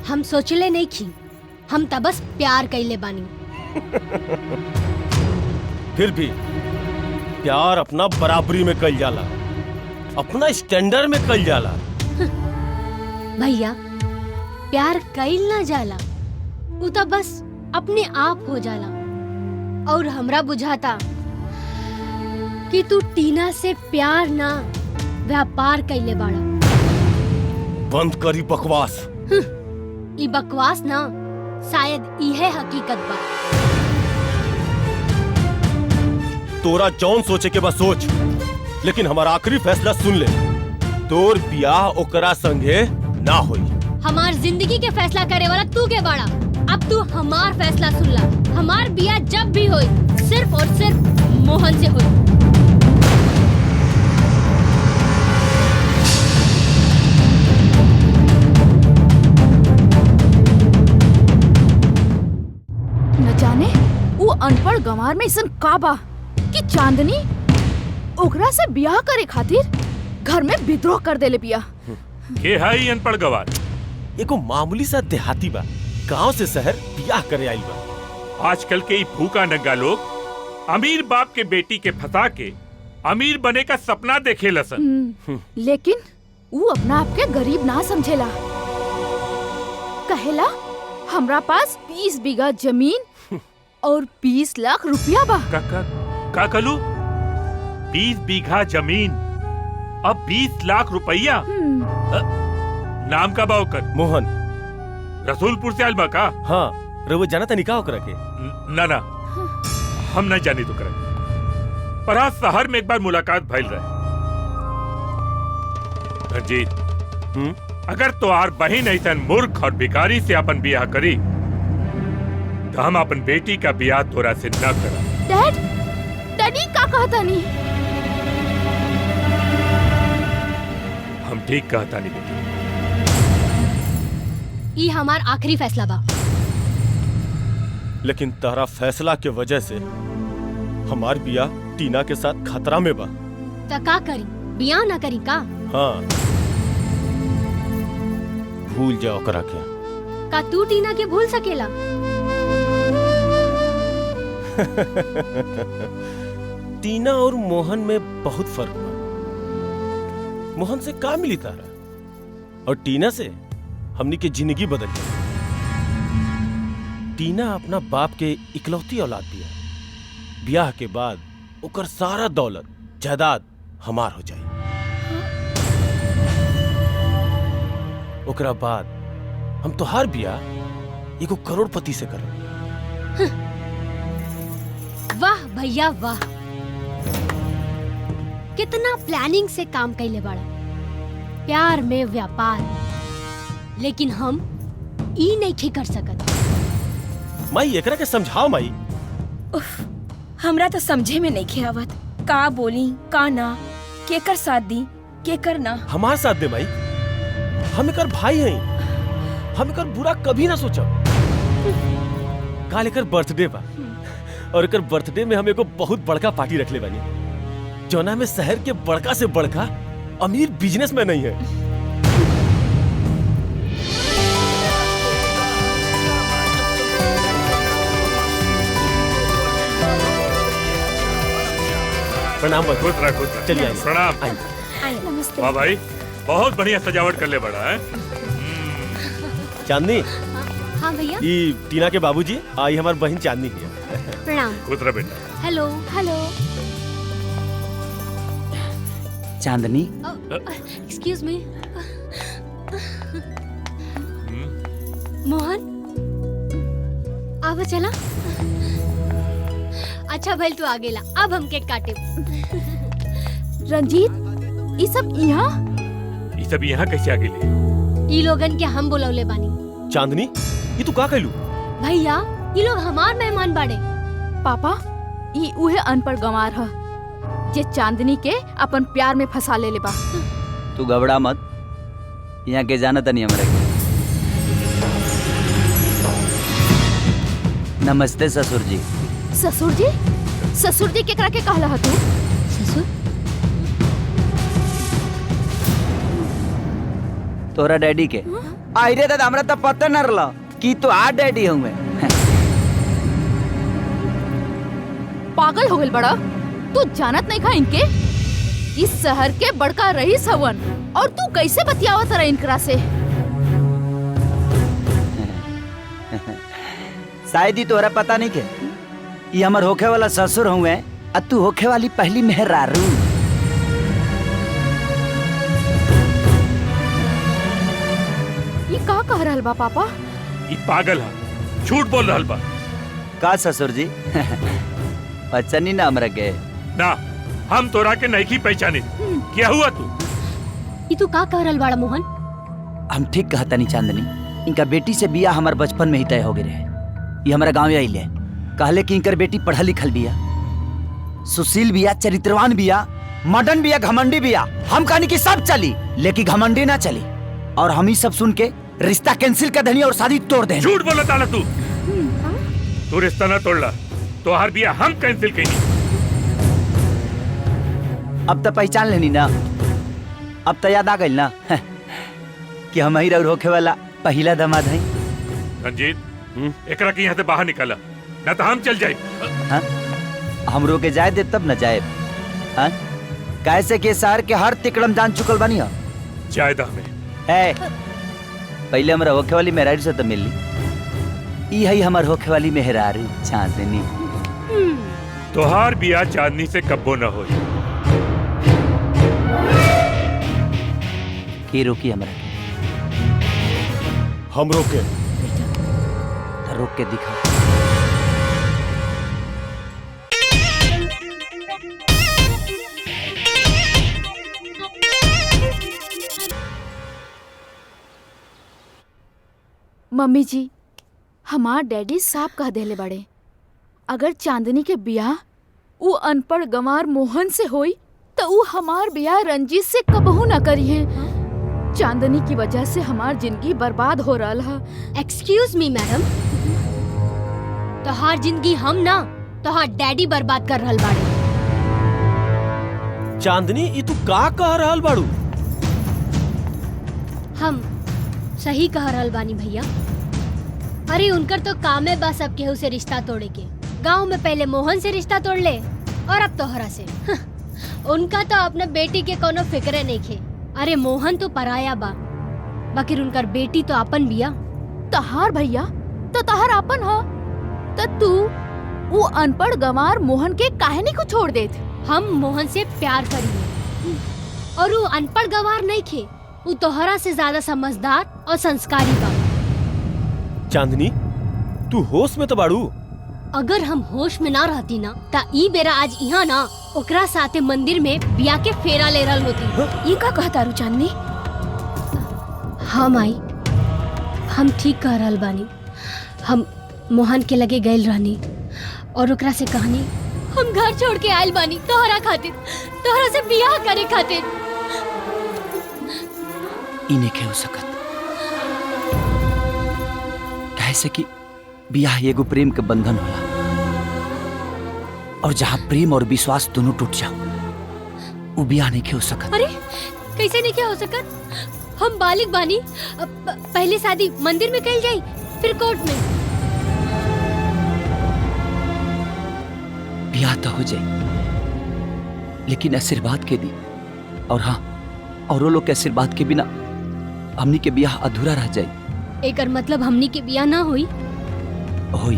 हम सोचले नहीं की, हम त बस प्यार कैले बानी। फिर भी प्यार अपना बराबरी में कल जाला, अपना स्टैंडर्ड में कल जाला। भैया प्यार कैल ना जाला, उ त बस अपने आप हो जाला। और हमरा बुझाता कि तू टीना से प्यार ना व्यापार कैले बाड़ा। बंद करी बकवास। ई बकवास ना, शायद इहे हकीकत बा। तोरा जौन सोचे के बस सोच, लेकिन हमारा आखिरी फैसला सुन ले। तोर बियाह ओकरा संगे ना होई। हमार जिंदगी के फैसला करे वाला तू के बाड़ा। अब तू हमार फैसला सुन ला। हमार बियाह जब भी होई, सिर्फ और सिर्फ मोहन से होई। न जाने वो अनपढ़ गंवार में इसन का बा कि चांदनी ओकरा से ब्याह करे खातिर घर में विद्रोह कर देले बिया। के है अनपढ़ गवार? एगो मामूली सा देहाती बा, गांव से शहर बियाह करे आइल बा। आजकल के भूखा नंगा लोग अमीर बाप के बेटी के फंसा के अमीर बने का सपना देखे लसन। लेकिन वो अपना आप के गरीब ना समझेला। कहेला हमरा पास 20 बीघा जमीन और 20 लाख रुपया बा। का कलू? 20 बीघा जमीन अब 20 लाख रुपया? नाम का बा ओकर? मोहन। रसूलपुर से आइल बा का? हाँ, रउआ जाना तनी का ओकरा के? ना ना, हम नहीं जानी तो करे। पर आज शहर में एक बार मुलाकात भइल रहे। रंजीत, अगर तोहार बहिन ऐसन मूर्ख और भिखारी से अपन बियाह करी तो हम अपन बेटी का बियाह तोरा से न करा। डैडी का कहता नहीं? हम ठीक कहता नहीं बेटी। ई हमार आखिरी फैसला बा। लेकिन तारा फैसला के वजह से हमार बियाह टीना के साथ खतरा में बा। त का करी? बियाह ना करी का? हाँ, भूल जाओ ओकरा के। का तू टीना के भूल सकेला? टीना और मोहन में बहुत फर्क बा। मोहन से का मिली तारा, और टीना से हमनी के जिंदगी बदल गई। टीना अपना बाप के इकलौती औलाद बिया। ब्याह के बाद ओकर सारा दौलत जायदाद हमार हो जाई। ओकरा बाद हम तो हर बियाह एगो करोड़पति से करब। वाह भैया वाह, कितना प्लानिंग से काम कैले बड़ा। प्यार में व्यापार, लेकिन हम ई नहीं कर सकत। माई एकरा के समझाओ माई। उफ, हमरा तो समझे में नहीं आवत। का बोली का ना, केकर साथ दी केकर ना। हमार साथ दे माई, हम एकर भाई हैं। हम एकर बुरा कभी ना सोचब। काल एकर बर्थडे बा, और एकर बर्थडे में हम एगो बहुत बड़का पार्टी रखले बानी, जौना में शहर के बड़का से बड़का अमीर बिजनेसमैन नहीं है। प्रणाम। खुश रह, खुश रह। चलिए प्रणाम। नमस्ते। वाह भाई, बहुत बढ़िया सजावट कर ले बड़ा है। चांदनी, हाँ भैया। ये टीना के बाबूजी आई हमार बहन चांदनी है। प्रणाम। खुश रह बेटा। Hello hello. Chandni, excuse me. Mohan, आवा चला। अच्छा भल तू आ गेला, अब हम केक काटे। रंजीत, ये सब यहाँ? ये सब यहाँ कैसे आ गेले? ई लोगन के हम बुलौले बानी। चांदनी, ये तू का कहलू? भैया, ये लोग हमार मेहमान बाड़े। पापा, ये उहे अनपढ़ गंवार ह जे चांदनी के अपन प्यार में फंसा ले बा। तू घबरा मत, यहाँ के जाना तनी हमरा के। नमस्ते ससुर जी। ससुर जी? ससुर जी केकरा के कहला तू? ससुर? तोरा डैडी के? आई रे दादा, हमरा तो पता न रहला कि तो आ डैडी हूँ मैं। पागल हो गइल बड़ा? तू जानत नहीं खा इनके? इस शहर के बड़का रईस हवन और तू कैसे बतियावत रहा इनकरा से? शायद ही तोरा पता नहीं के ये हमर होखे वाला ससुर हुए और तू होखे वाली पहली मेहरारू। ये का कह रहल बा पापा? ये पागल है, झूठ बोल रहल बा। का ससुर जी? अच्छा नहीं ना हमरा के? ना, हम तोरा के नहीं पहचाने। क्या हुआ तू? ये तू का कह रहल बाड़ा मोहन? हम ठीक कहता नहीं चांदनी, इनका बेटी से बिया हमार बचपन में ही तय हो गए रहे। ये हमारा गाँव आई ले कहले कि इनकर बेटी पढ़ल लिखल बिया, सुशील बिया, चरित्रवान बिया, मॉडर्न बिया, घमंडी बिया। हम कहनी कि सब चली, लेकिन घमंडी ना चली। और हम ही सब सुन के रिश्ता कैंसिल कर देनी और शादी तोड़ देनी। झूठ बोला ताला तू। तू रिश्ता ना तोड़ला, तो हर बिया हम कैंसिल कईनी। अब तो पहचान लेनी ना, अब तो याद आ गई ना कि हम ही होखे वाला पहला दामाद है। रंजीत, एकरा के यहाँ से बाहर निकाला, ना तो हम चल जाए। हाँ? हम रोके जाए दे तब न जाए। हाँ? कैसे के शहर के हर तिकड़म जान चुकल बानी हो। जायदा में है पहले हमरा होखे वाली मेहरारू से तो मिली। ई है हमार होखे वाली मेहरारू चांदनी। तोहार बिया चांदनी से कब्बो न होई। की रोकी हमरा? हम रोके? रोक के दिखा। मम्मी जी, हमार डैडी साफ कह देले बड़े, अगर चांदनी के बियाह ऊ अनपढ़ गंवार मोहन से होई तो ऊ हमार बियाह रंजीत से कबहू न करी है। चांदनी की वजह से हमार जिंदगी बर्बाद हो रहा है। एक्सक्यूज मी मैडम, तोहार जिंदगी हम ना तोहार डैडी बर्बाद कर रहल बाड़े। चांदनी, ये तू का कह रहल बाड़ू? हम सही कह रहल बानी भैया। अरे उनकर तो काम है बस अब केहू से रिश्ता तोड़े के। गांव में पहले मोहन से रिश्ता तोड़ ले और अब तोहरा से। उनका तो अपने बेटी के कोनो फिक्रे नहीं खे। अरे मोहन तो पराया बा, बाकी उनकर बेटी तो अपन बिया। तहार भैया तो तहार अपन हो, तो तू वो अनपढ़ गंवार मोहन के काहे नहीं को छोड़ देत? हम मोहन से प्यार करिए और वो अनपढ़ गंवार नहीं खे, वो तोहरा से ज्यादा समझदार और संस्कारी बा। चांदनी, तू होश में तो बाड़ू? अगर हम होश में ना रहती ना ता ई बेरा आज यहाँ ना ओकरा साथे मंदिर में बिया के फेरा ले रहल होती। ये का कहता रू चांदनी? हाँ माई, हम ठीक कह रहल बानी। हम मोहन के लगे गइल रहनी और ओकरा से कहनी हम घर छोड़ के आयल बानी तोहरा खातिर, तोहरा से बियाह करे खातिर। इन्हें के हो सकत कैसे कि बियाह एगो प्रेम के बंधन होला और जहाँ प्रेम और विश्वास दोनों टूट जाओ वो बियाह नहीं के हो सकत। अरे कैसे नहीं क्या हो सकत? हम बालिग बानी, पहले शादी मंदिर में कइल जाई फिर कोर्ट में। बियाह तो हो जाए लेकिन आशीर्वाद के दी और हाँ और वो लोग के आशीर्वाद के बिना हमनी के बियाह अधूरा रह जाई। एकर मतलब हमनी के बियाह ना हुई। होई,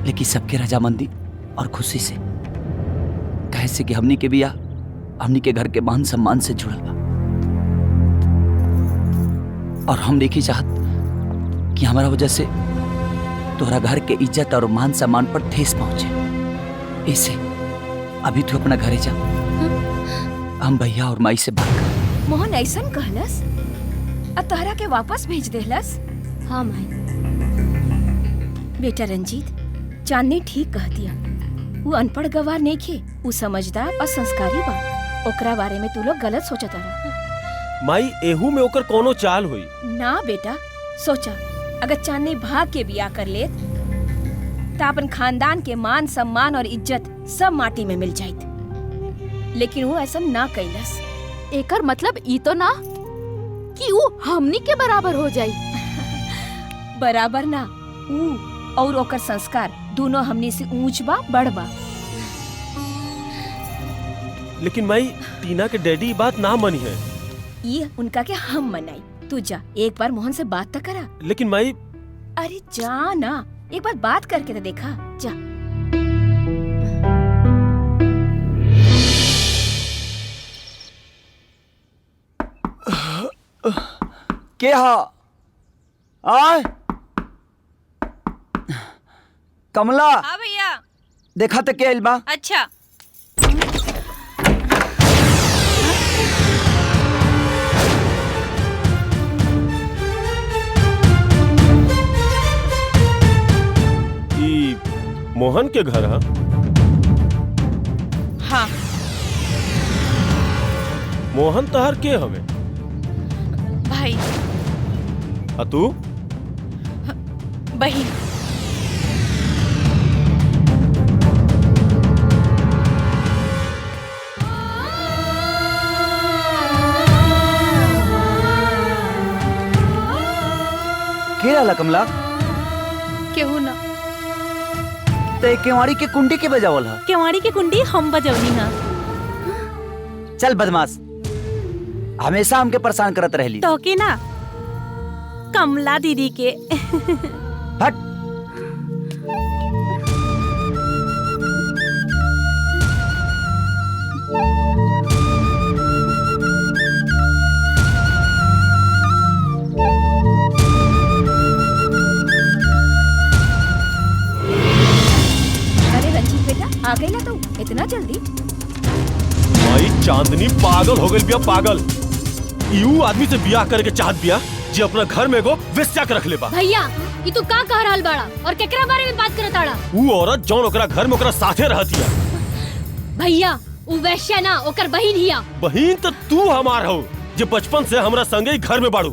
लेकिन सबके रजामंदी और खुशी से, कहे से कि हमनी के बियाह हमनी के घर के मान सम्मान से जुड़ल बा। और हम देखी चाहत कि हमारा वजह से तोहरा घर के इज्जत और मान सम्मान पर ठेस पहुंचे। इसे अभी तू अपना घरे जा, हम भैया और माई से बात कर। मोहन ऐसन कहलस और तोहरा के वापस भेज देहलस? हाँ माई। बेटा रंजीत, चांदनी ठीक कह दिया। वो अनपढ़ गवार नहीं खे, वो समझदार और संस्कारी बा। ओकरा बारे में तू लोग गलत सोचत रहा। माई एहू में ओकर कोनो चाल हुई ना बेटा, सोचा अगर चांदनी भाग के बियाह कर ले तो अपन खानदान के मान सम्मान और इज्जत सब माटी में मिल जाइत। लेकिन वो ऐसा ना कैलस। एकर मतलब ई तो ना कि वो हमनी के बराबर हो जाई। बराबर ना, ऊ और ओकर संस्कार दोनों हमनी से ऊंच बा, बड़ बा। लेकिन माई टीना के डैडी बात ना मनी है। ये उनका के हम मनाई। तू जा एक बार मोहन से बात तो करा। लेकिन माई, अरे जा ना, एक बार बात करके तो देखा। जा। के हा आय कमला। हाँ भैया। देखा तो के आइल बा? अच्छा। ई मोहन के घर है? हाँ। मोहन तहर के हवे? भाई। आ तू? बहिन। के रहला कमला? केहू ना। ते केवाड़ी के कुंडी के बजावल हा? केवाड़ी के कुंडी हम बजवनी हा। चल बदमाश, हमेशा हमके परेशान करत रहली। तो के ना कमला दीदी के। हट। अरे रंजीत बेटा, आ गई ना तू इतना जल्दी? माई चांदनी पागल हो गई बिया, पागल। यू आदमी से बियाह करके चाहत बिया जे अपना घर में एगो वेश्या के रख ले बा। भैया ये तू का कह रहल बाड़ा और केकरा बारे में बात करत आड़ा? ऊ औरत जौन ओकरा घर में ओकरा साथे रहतिया। भैया उ वैश्या ना, ओकर बहिन हिया। बहिन तो तू हमार हो, जे बचपन से हमरा संगे ही घर में बाड़ू।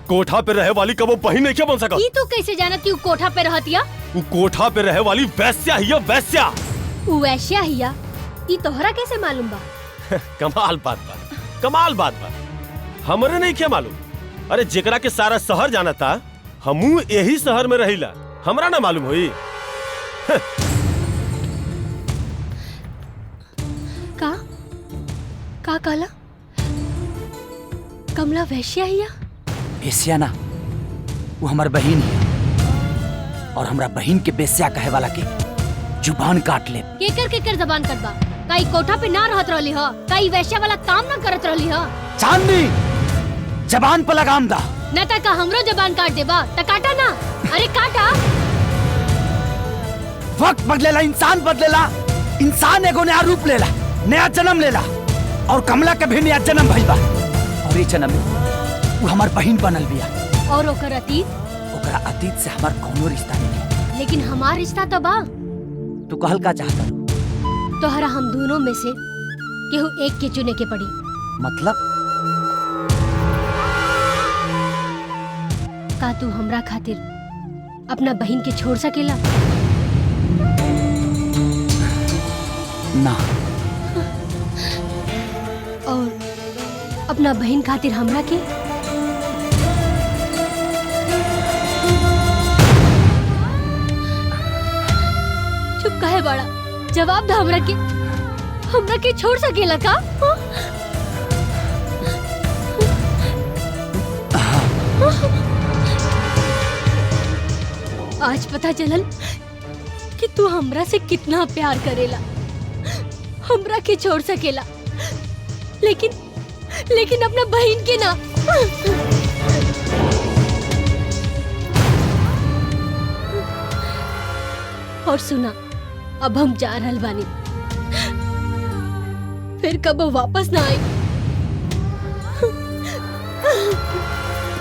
कोठा पे रहे वाली कबो बहिन नहीं क्या बन सका? ई तू कैसे जानत कि उ कोठा पे रहतिया? ऊ कोठा पे रहे वाली वैश्या ही है, वैश्या। उ वैश्या हिया, ई तोहरा कैसे मालूम बा? कमाल बात बा, कमाल बात बा। हमरे नहीं क्या मालूम? अरे जेकरा के सारा शहर जाना था, हमू यही शहर में रहिला, हमरा ना मालूम होई? का कहला? कमला वैश्या हिया? बेस्या ना, वो हमार बहिन है और हमरा बहिन के बेस्या कहे वाला के जुबान काट ले। केकर जबान कटबा? काई कोठा पे ना रहत रहली ह? काई वैश्या वाला काम ना करत रहली ह? चांदनी, जबान पे लगाम दा। न ता का हमरो जबान काट देबा? ता काटा ना, अरे काटा। वक्त बदलेला, इंसान बदलेला, इंसान एगो नया रूप लेला, नया जन्म लेला। और कमला के भी नया जन्म भइल बा। और ये जन्म में वो हमार बहिन बनल बिया। और ओकर अतीत? ओकरा अतीत से हमार कोनो रिश्ता नहीं। लेकिन हमार रिश्ता तो बा। तू कहल का चाहता? तोहरा हम दोनों में से केहू एक के चुने के पड़ी। मतलब? का तू हमरा खातिर अपना बहिन के छोड़ सकेला? ना। और अपना बहन खातिर हमरा के? चुप काहे बड़ा? जवाब दे हमरा के छोड़ सकेला का? आज पता चलल कि तू हमरा से कितना प्यार करेला, हमरा के छोड़ सकेला, लेकिन अपना बहन के ना। और सुना, अब हम जा रहल बानी, फिर कब वापस ना आए।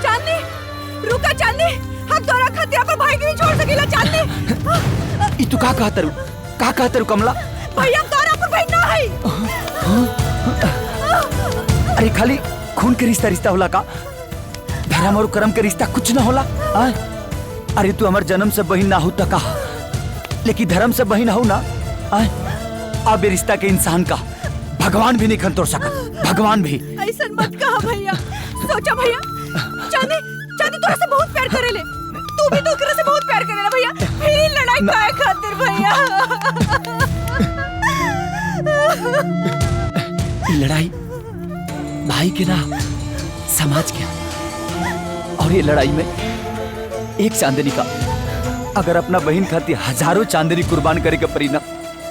चांदनी, रुका चांदनी, हम तोरा खातिर अपन भाई के नहीं छोड़ सकेला। चांदनी, ई तू का कहत रू कमला? भैया तोरा अपन भाई ना है। अरे खाली खून के रिश्ता होला का? धर्म और कर्म के रिश्ता कुछ ना होला? अरे तू हमार जन्म से बहन ना हो तो कहा, लेकिन धर्म से बहन हो ना। अब ये रिश्ता के इंसान का भगवान भी नहीं खन तोड़ सका, भगवान भी। ऐसा मत कहा भैया। सोचा भैया, चांदी तोरा से बहुत प्यार करेले, तू भी तो ओकरा से बहुत प्यार करेला भैया। फिर लड़ाई काहे खातिर भैया? लड़ाई भाई के ना, समाज के। और ये लड़ाई में एक चांदनी का अगर अपना बहन खातिर हजारों चांदनी कुर्बान करे के परी ना,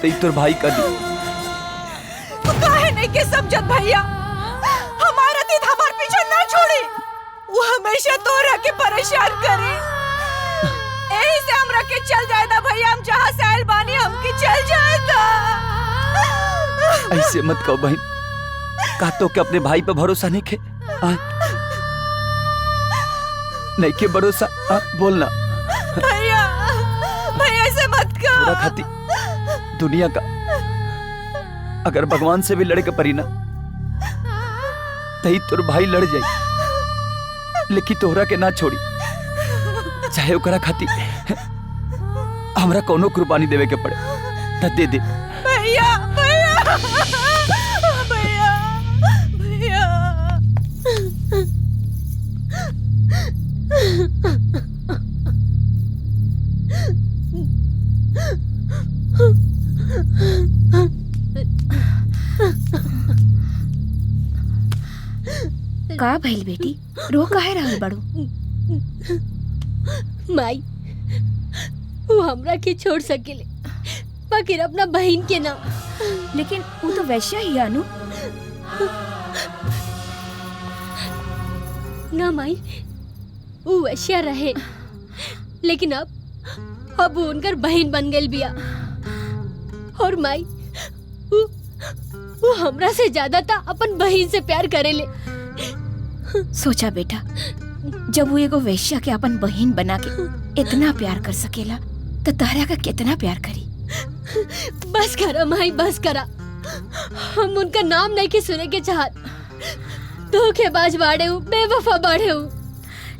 तो ई तोर भाई का दी। तू काहे नहीं के समझत भैया? हमारा दीद हमार पीछे ना छोड़ी, वो हमेशा तोरा के परेशान करे। यही से हमरा के चल जाएदा भैया, हम जहाँ से आयल बानी हमके चल जाएदा। ऐसे मत कहो बहन, का तो के अपने भाई पे भरोसा नहीं खे? नहीं के भरोसा? बोलना भैया, भैया ऐसे मत कहो। पूरा खाती दुनिया का अगर भगवान से भी लड़े के परी ना, तही तोर भाई लड़ जाई, लेकिन तोहरा के ना छोड़ी। चाहे ओकरा खाती हमरा कोनो कुर्बानी देवे के पड़े त दे दे। भैया, भैया, भैया, भैया। का भइल बेटी, रो काहे रहल बड़ू? माई, वो हमरा के छोड़ सकेले, बाकी अपना बहन के ना। लेकिन वो तो वैश्य ही अनु। ना माई, वो वैश्य रहे, लेकिन अब वो उनकर बहन बन गई बिया। और माई, वो हमरा से ज्यादा था अपन बहन से प्यार करेले। सोचा बेटा, जब वो एगो वैश्य के अपन बहन बना के इतना प्यार कर सकेला, तो तहरा का कितना प्यार करी। बस करा माई, बस करा। हम उनका नाम नहीं के सुने के चाहत। धोखेबाज बाड़े हूँ, बेवफा बाड़े हूँ।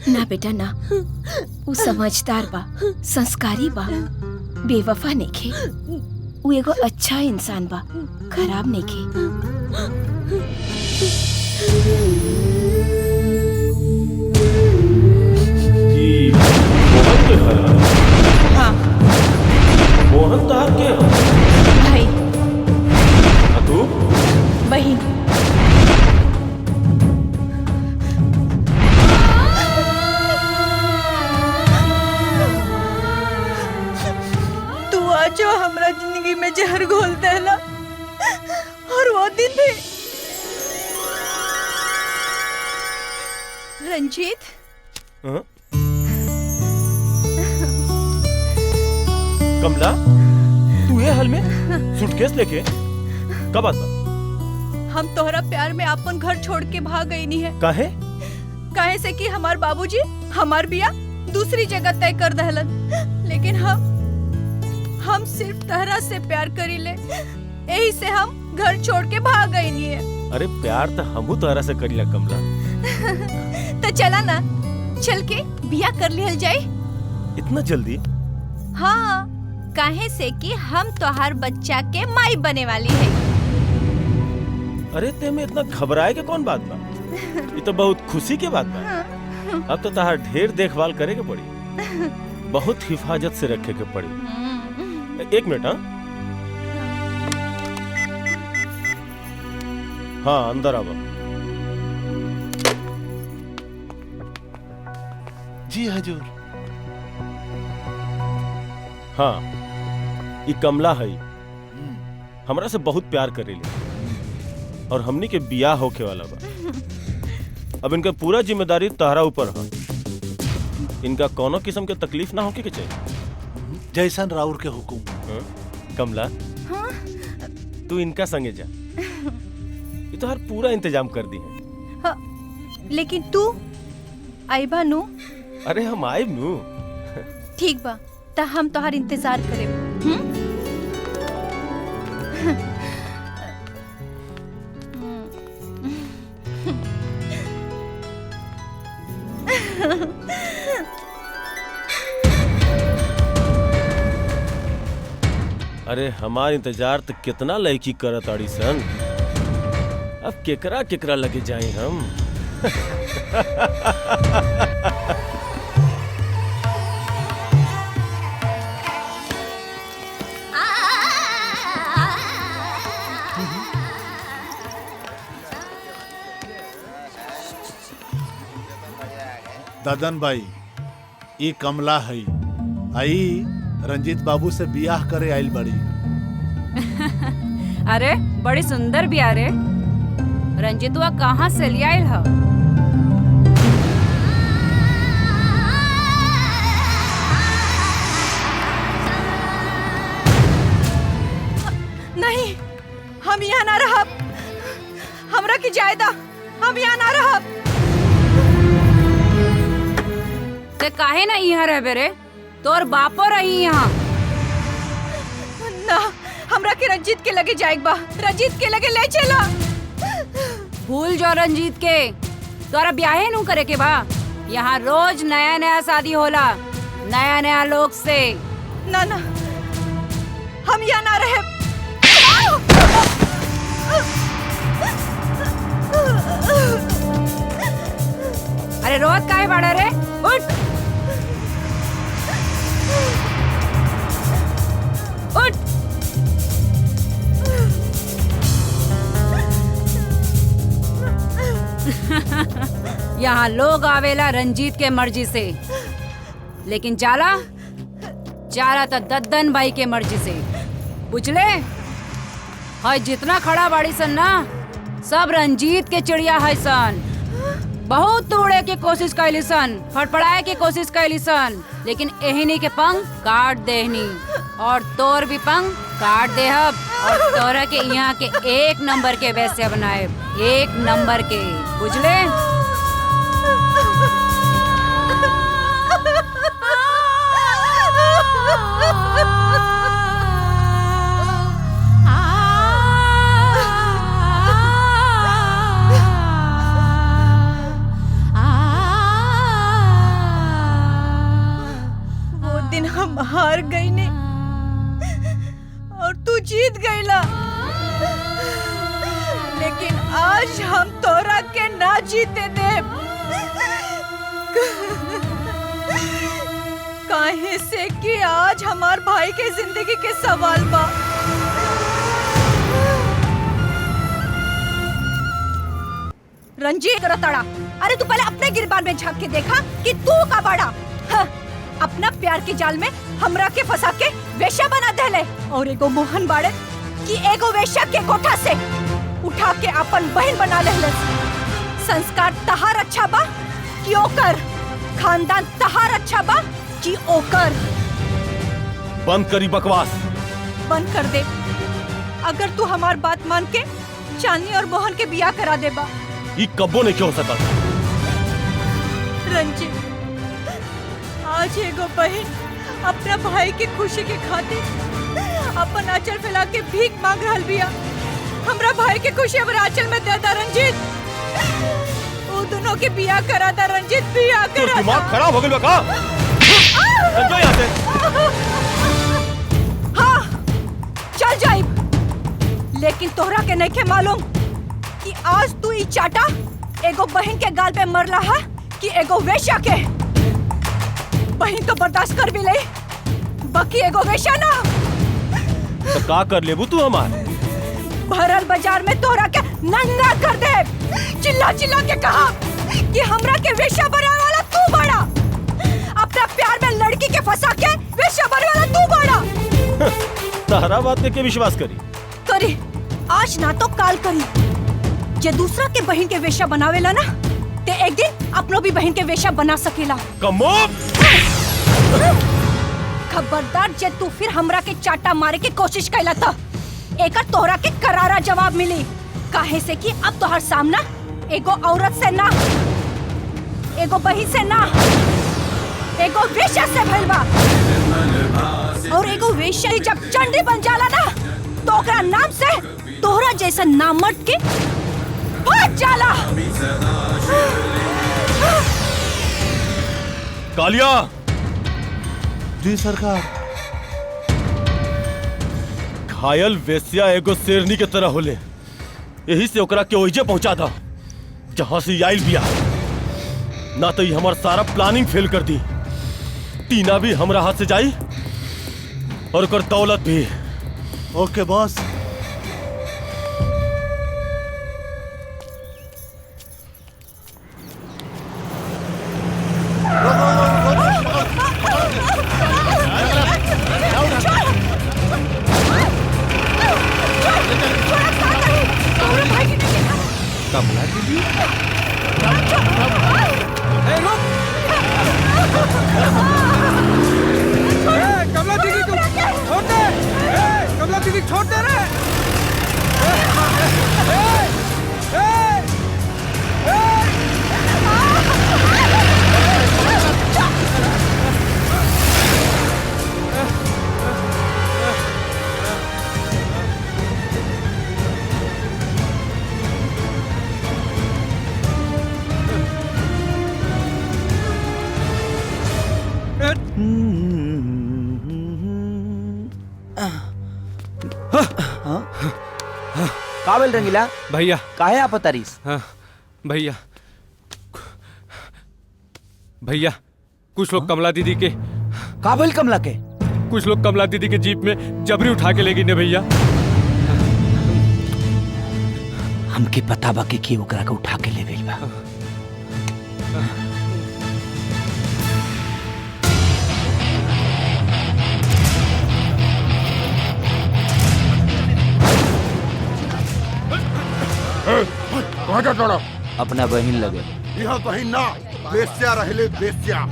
ना बेटा ना, वो समझदार बा, संस्कारी बा, बेवफा नइखे। वो एगो अच्छा इंसान बा, खराब नइखे। हाँ। मोहन तहार के भाई। तू? बहन। तू आज हमरा जिंदगी में जहर घोल देला, और वो दिन भी। रंजीत, हाँ? कमला, तू ये हाल में सूटकेस लेके कब आता? हम तोहरा प्यार में अपन घर छोड़ के भाग गई नहीं है। काहे? काहे से कि हमार बाबूजी हमार बिया दूसरी जगह तय कर दहलन, लेकिन हम सिर्फ तहरा से प्यार करीले, यही से हम घर छोड़ के भाग गई नहीं है। अरे प्यार तो हमहू तोहरा से करीला कमला। तो चला ना, चल के बिया कर लिहल जाए। इतना जल्दी? हाँ, काहे से कि हम तोहार बच्चा के माई बने वाली है। अरे ते में इतना घबराए के कौन बात बा? ये तो बहुत खुशी के बात बा। अब तो तहार ढेर देखभाल करे के पड़ी, बहुत हिफाजत से रखे के पड़ी। एक मिनट। हाँ, अंदर आवा। जी हजूर। हाँ, ये कमला है, हमरा से बहुत प्यार करेली और हमनी के बियाह होके वाला बा। अब इनका पूरा जिम्मेदारी तहरा ऊपर है। इनका कोनो किस्म के तकलीफ ना होके के चाहिए। जैसन राउर के हुकुम। कमला, तू इनका संगे जा, ये तो हर पूरा इंतजाम कर दी है। हाँ, लेकिन तू आइबा नु? अरे हम आइब नु। ठीक बा, ता हम तोहार इंतजार करेब। अरे हमार इंतजार तो कितना लड़की करत आड़ी सन। अब केकरा केकरा लगे जाए हम। ददन भाई, ये कमला है, आई रंजीत बाबू से बियाह करे आइल बड़ी। अरे बड़ी सुंदर बिया रे। रंजीतवा कहाँ से ले आइल ह? नहीं, हम यहाँ ना रहब। हमरा की जायदा, हम यहाँ ना रहब। ते काहे ना यहाँ रहबे रे? तोर बापो रही यहाँ। ना, हमरा के रंजीत के लगे जाएक बा। रंजीत के लगे ले चला। भूल जो रंजीत के, तोरा ब्याहे नू करे के बा। यहाँ रोज नया नया शादी होला, नया नया लोग से। ना ना, हम यहाँ ना रहे। अरे रोज काहे बाड़ा रे? उठ उठ। यहाँ लोग आवेला रंजीत के मर्जी से, लेकिन जाला तो दद्दन भाई के मर्जी से। बुझले? हाय जितना खड़ा बाड़ी सन ना, सब रंजीत के चिड़िया है सन। बहुत तोड़े के कोशिश कैली सन, फड़फड़ाए के कोशिश कैली सन, लेकिन एहनी के पंख काट देहनी। और तोर भी पंख काट देहब और तोरा के यहाँ के 1 नंबर के वैसे बनाए, 1 नंबर के। बुझले? वो दिन हम हार गई ने और तू जीत गईला, लेकिन आज हम तोरा के ना जीते दे। काहे से कि आज हमार भाई के जिंदगी के सवाल बा। रंजीत रतड़ा, अरे तू पहले अपने गिरबान में झांक के देखा कि तू का बड़ा। हाँ, अपना प्यार के जाल में हमरा के फंसा के वेश्या बना देले। और एगो मोहन बाड़े कि एगो वेश्या के कोठा से उठा के अपन बहन बना लेले। संस्कार तहार अच्छा बा कि ओकर? खानदान तहार अच्छा बा कि ओकर? बंद करी बकवास। बंद कर दे। अगर तू हमार बात मान के चांदनी और मोहन के बियाह करा देबा। ये कब्बो नहीं क्यों हो सकता? रंजीत, आज एगो बहन अपना भाई के खुशी के खातिर अपन आंचल फैला के भीख मांग रहल बिया। हमरा भाई के खुशी हमरा आंचल में दे दा रंजीत। वो दोनों के बियाह करा दा रंजीत, बियाह करा दा। दिमाग खराब हो गइल बा का? चल जा यहाँ से। हाँ, चल जाइब। लेकिन तोहरा के नहीं के मालूम कि आज तू ई चाटा एगो बहन के गाल पे मरला है कि एगो वेश्या के। बहन तो बर्दाश्त कर भी ले, बाकी एगो वेश्या ना। तो का कर लेबू तू हमार? भरल बाजार में तोरा के नंगा कर दे। चिल्ला चिल्ला के कहा कि हमरा के वेश्या बनाने वाला तू बड़ा। अपना प्यार में लड़की के फंसा के वेश्या बनने वाला तू बड़ा। तहरा बात के विश्वास करी? करी, आज ना तो काल करी। जे दूसरा के बहन के वेश्या बनावेला ना, ते एक दिन अपनो भी बहन के वेश्या बना सकेला। कमो! खबरदार जे तू फिर हमरा के चाटा मारे की कोशिश कैला था, एकर तोहरा के करारा जवाब मिली। काहे से कि अब तोहर सामना एगो औरत से ना, एगो बहन से ना, एगो वेश्या से भइल बा। और एगो वेश्या जब चंडी बन जाला ना, तो ओकरा नाम से तोहरा जैसा नामर्द के भाग जाला। कालिया! जी सरकार। घायल वेश्या एगो शेरनी के तरह होले, यही से ओकरा के ओहिजे पहुंचा था जहां से आइल बिया। ना तो ये हमार सारा प्लानिंग फेल कर दी। टीना भी हमरा हाथ से जाई और ओकर दौलत भी। ओके बॉस। कमला दीदी, कमला दीदी तुम छोड़ दे। कमला दीदी छोड़ दे रे। काबिल रंगीला भैया काहे आप तारीस? हाँ भैया, भैया कुछ लोग कमला दीदी के काबिल कमला के कुछ लोग कमला दीदी के जीप में जबरी उठा के ले गई ने भैया। हमके पता बा कि ओकरा के उठा के ले गइल बा। कहाँ जा चढ़ा? अपना बहन लगे। यह बहन ना, वेश्या रहले वेश्या।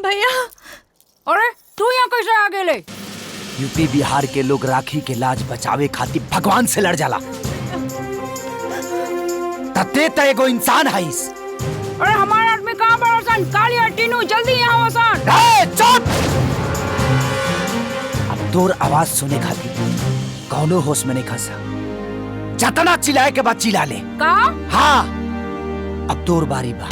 भैया, अरे तू यहाँ कैसे आ गेले? यूपी बिहार के लोग राखी के लाज बचावे खातिर भगवान से लड़ जाला। तते त एगो इंसान हईस। अरे हमारा आदमी कहाँ पर हसन? कालिया टीनू जल्दी यहाँ हसन। चुप! अब तोर आवाज सुने खातिर कौनो होश में नहीं खसा। जतना चिल्लाए के बाद चिल्ला ले। का? हाँ, अब तोर बारी बा।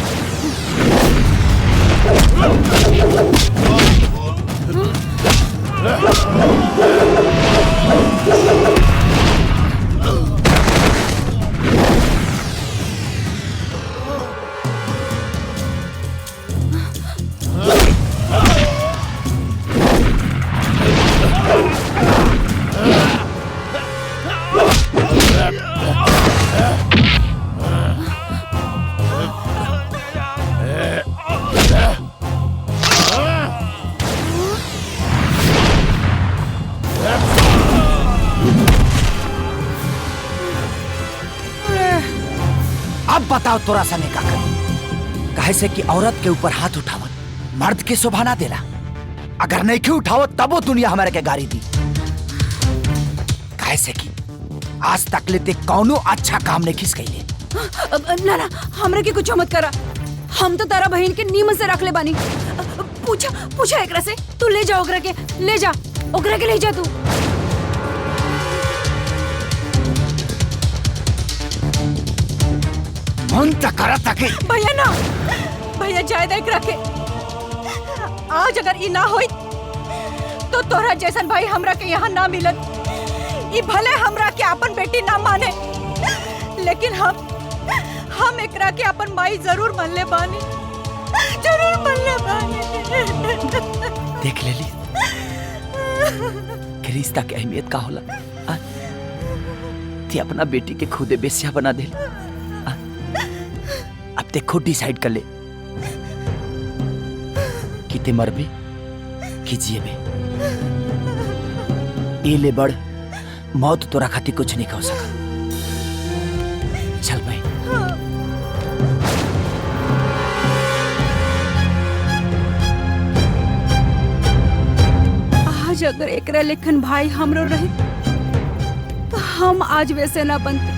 अब बताओ तोरा सने का करी। काहे से कि औरत के ऊपर हाथ उठावत मर्द के शोभा ना देला। अगर नहीं क्यों उठावत तबो दुनिया हमारे के गाड़ी दी। काहे से कि आज तक लेते कौनो अच्छा काम नहीं खिस गई। ना ना हमरा के कुछ मत करा। हम तो तारा बहन के नीमन से रख ले बानी। पूछा एकरा से। तू ले जा ओकरा के, ले जा ओकरा के, ले जा तू। मन तक करा तके। भैया ना, भैया जाए देख रखे। आज अगर ई ना होई तो तोरा जैसन भाई हमरा के यहाँ ना मिलत। ई भले हमरा के अपन बेटी ना माने, लेकिन हम एकरा के अपन माई जरूर मान ले बानी, जरूर मान ले बानी। देख लेली कि रिश्ता के अहमियत का होला। ते अपना बेटी के खुदे बेस्या बना दे। अब ते खुद डिसाइड कर ले कि ते मरबे कि जिएबे। ए ले बड़ मौत तोरा खातिर कुछ नहीं कह सका। चल भाई। आज अगर एकरा लेखन भाई हमरो रही तो हम आज वैसे ना बनते।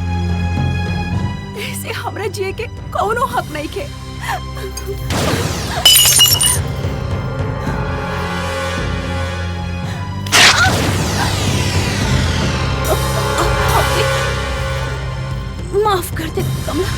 ऐसे हमरा जिए के कौनो हक नहीं के। माफ कर दे कमला।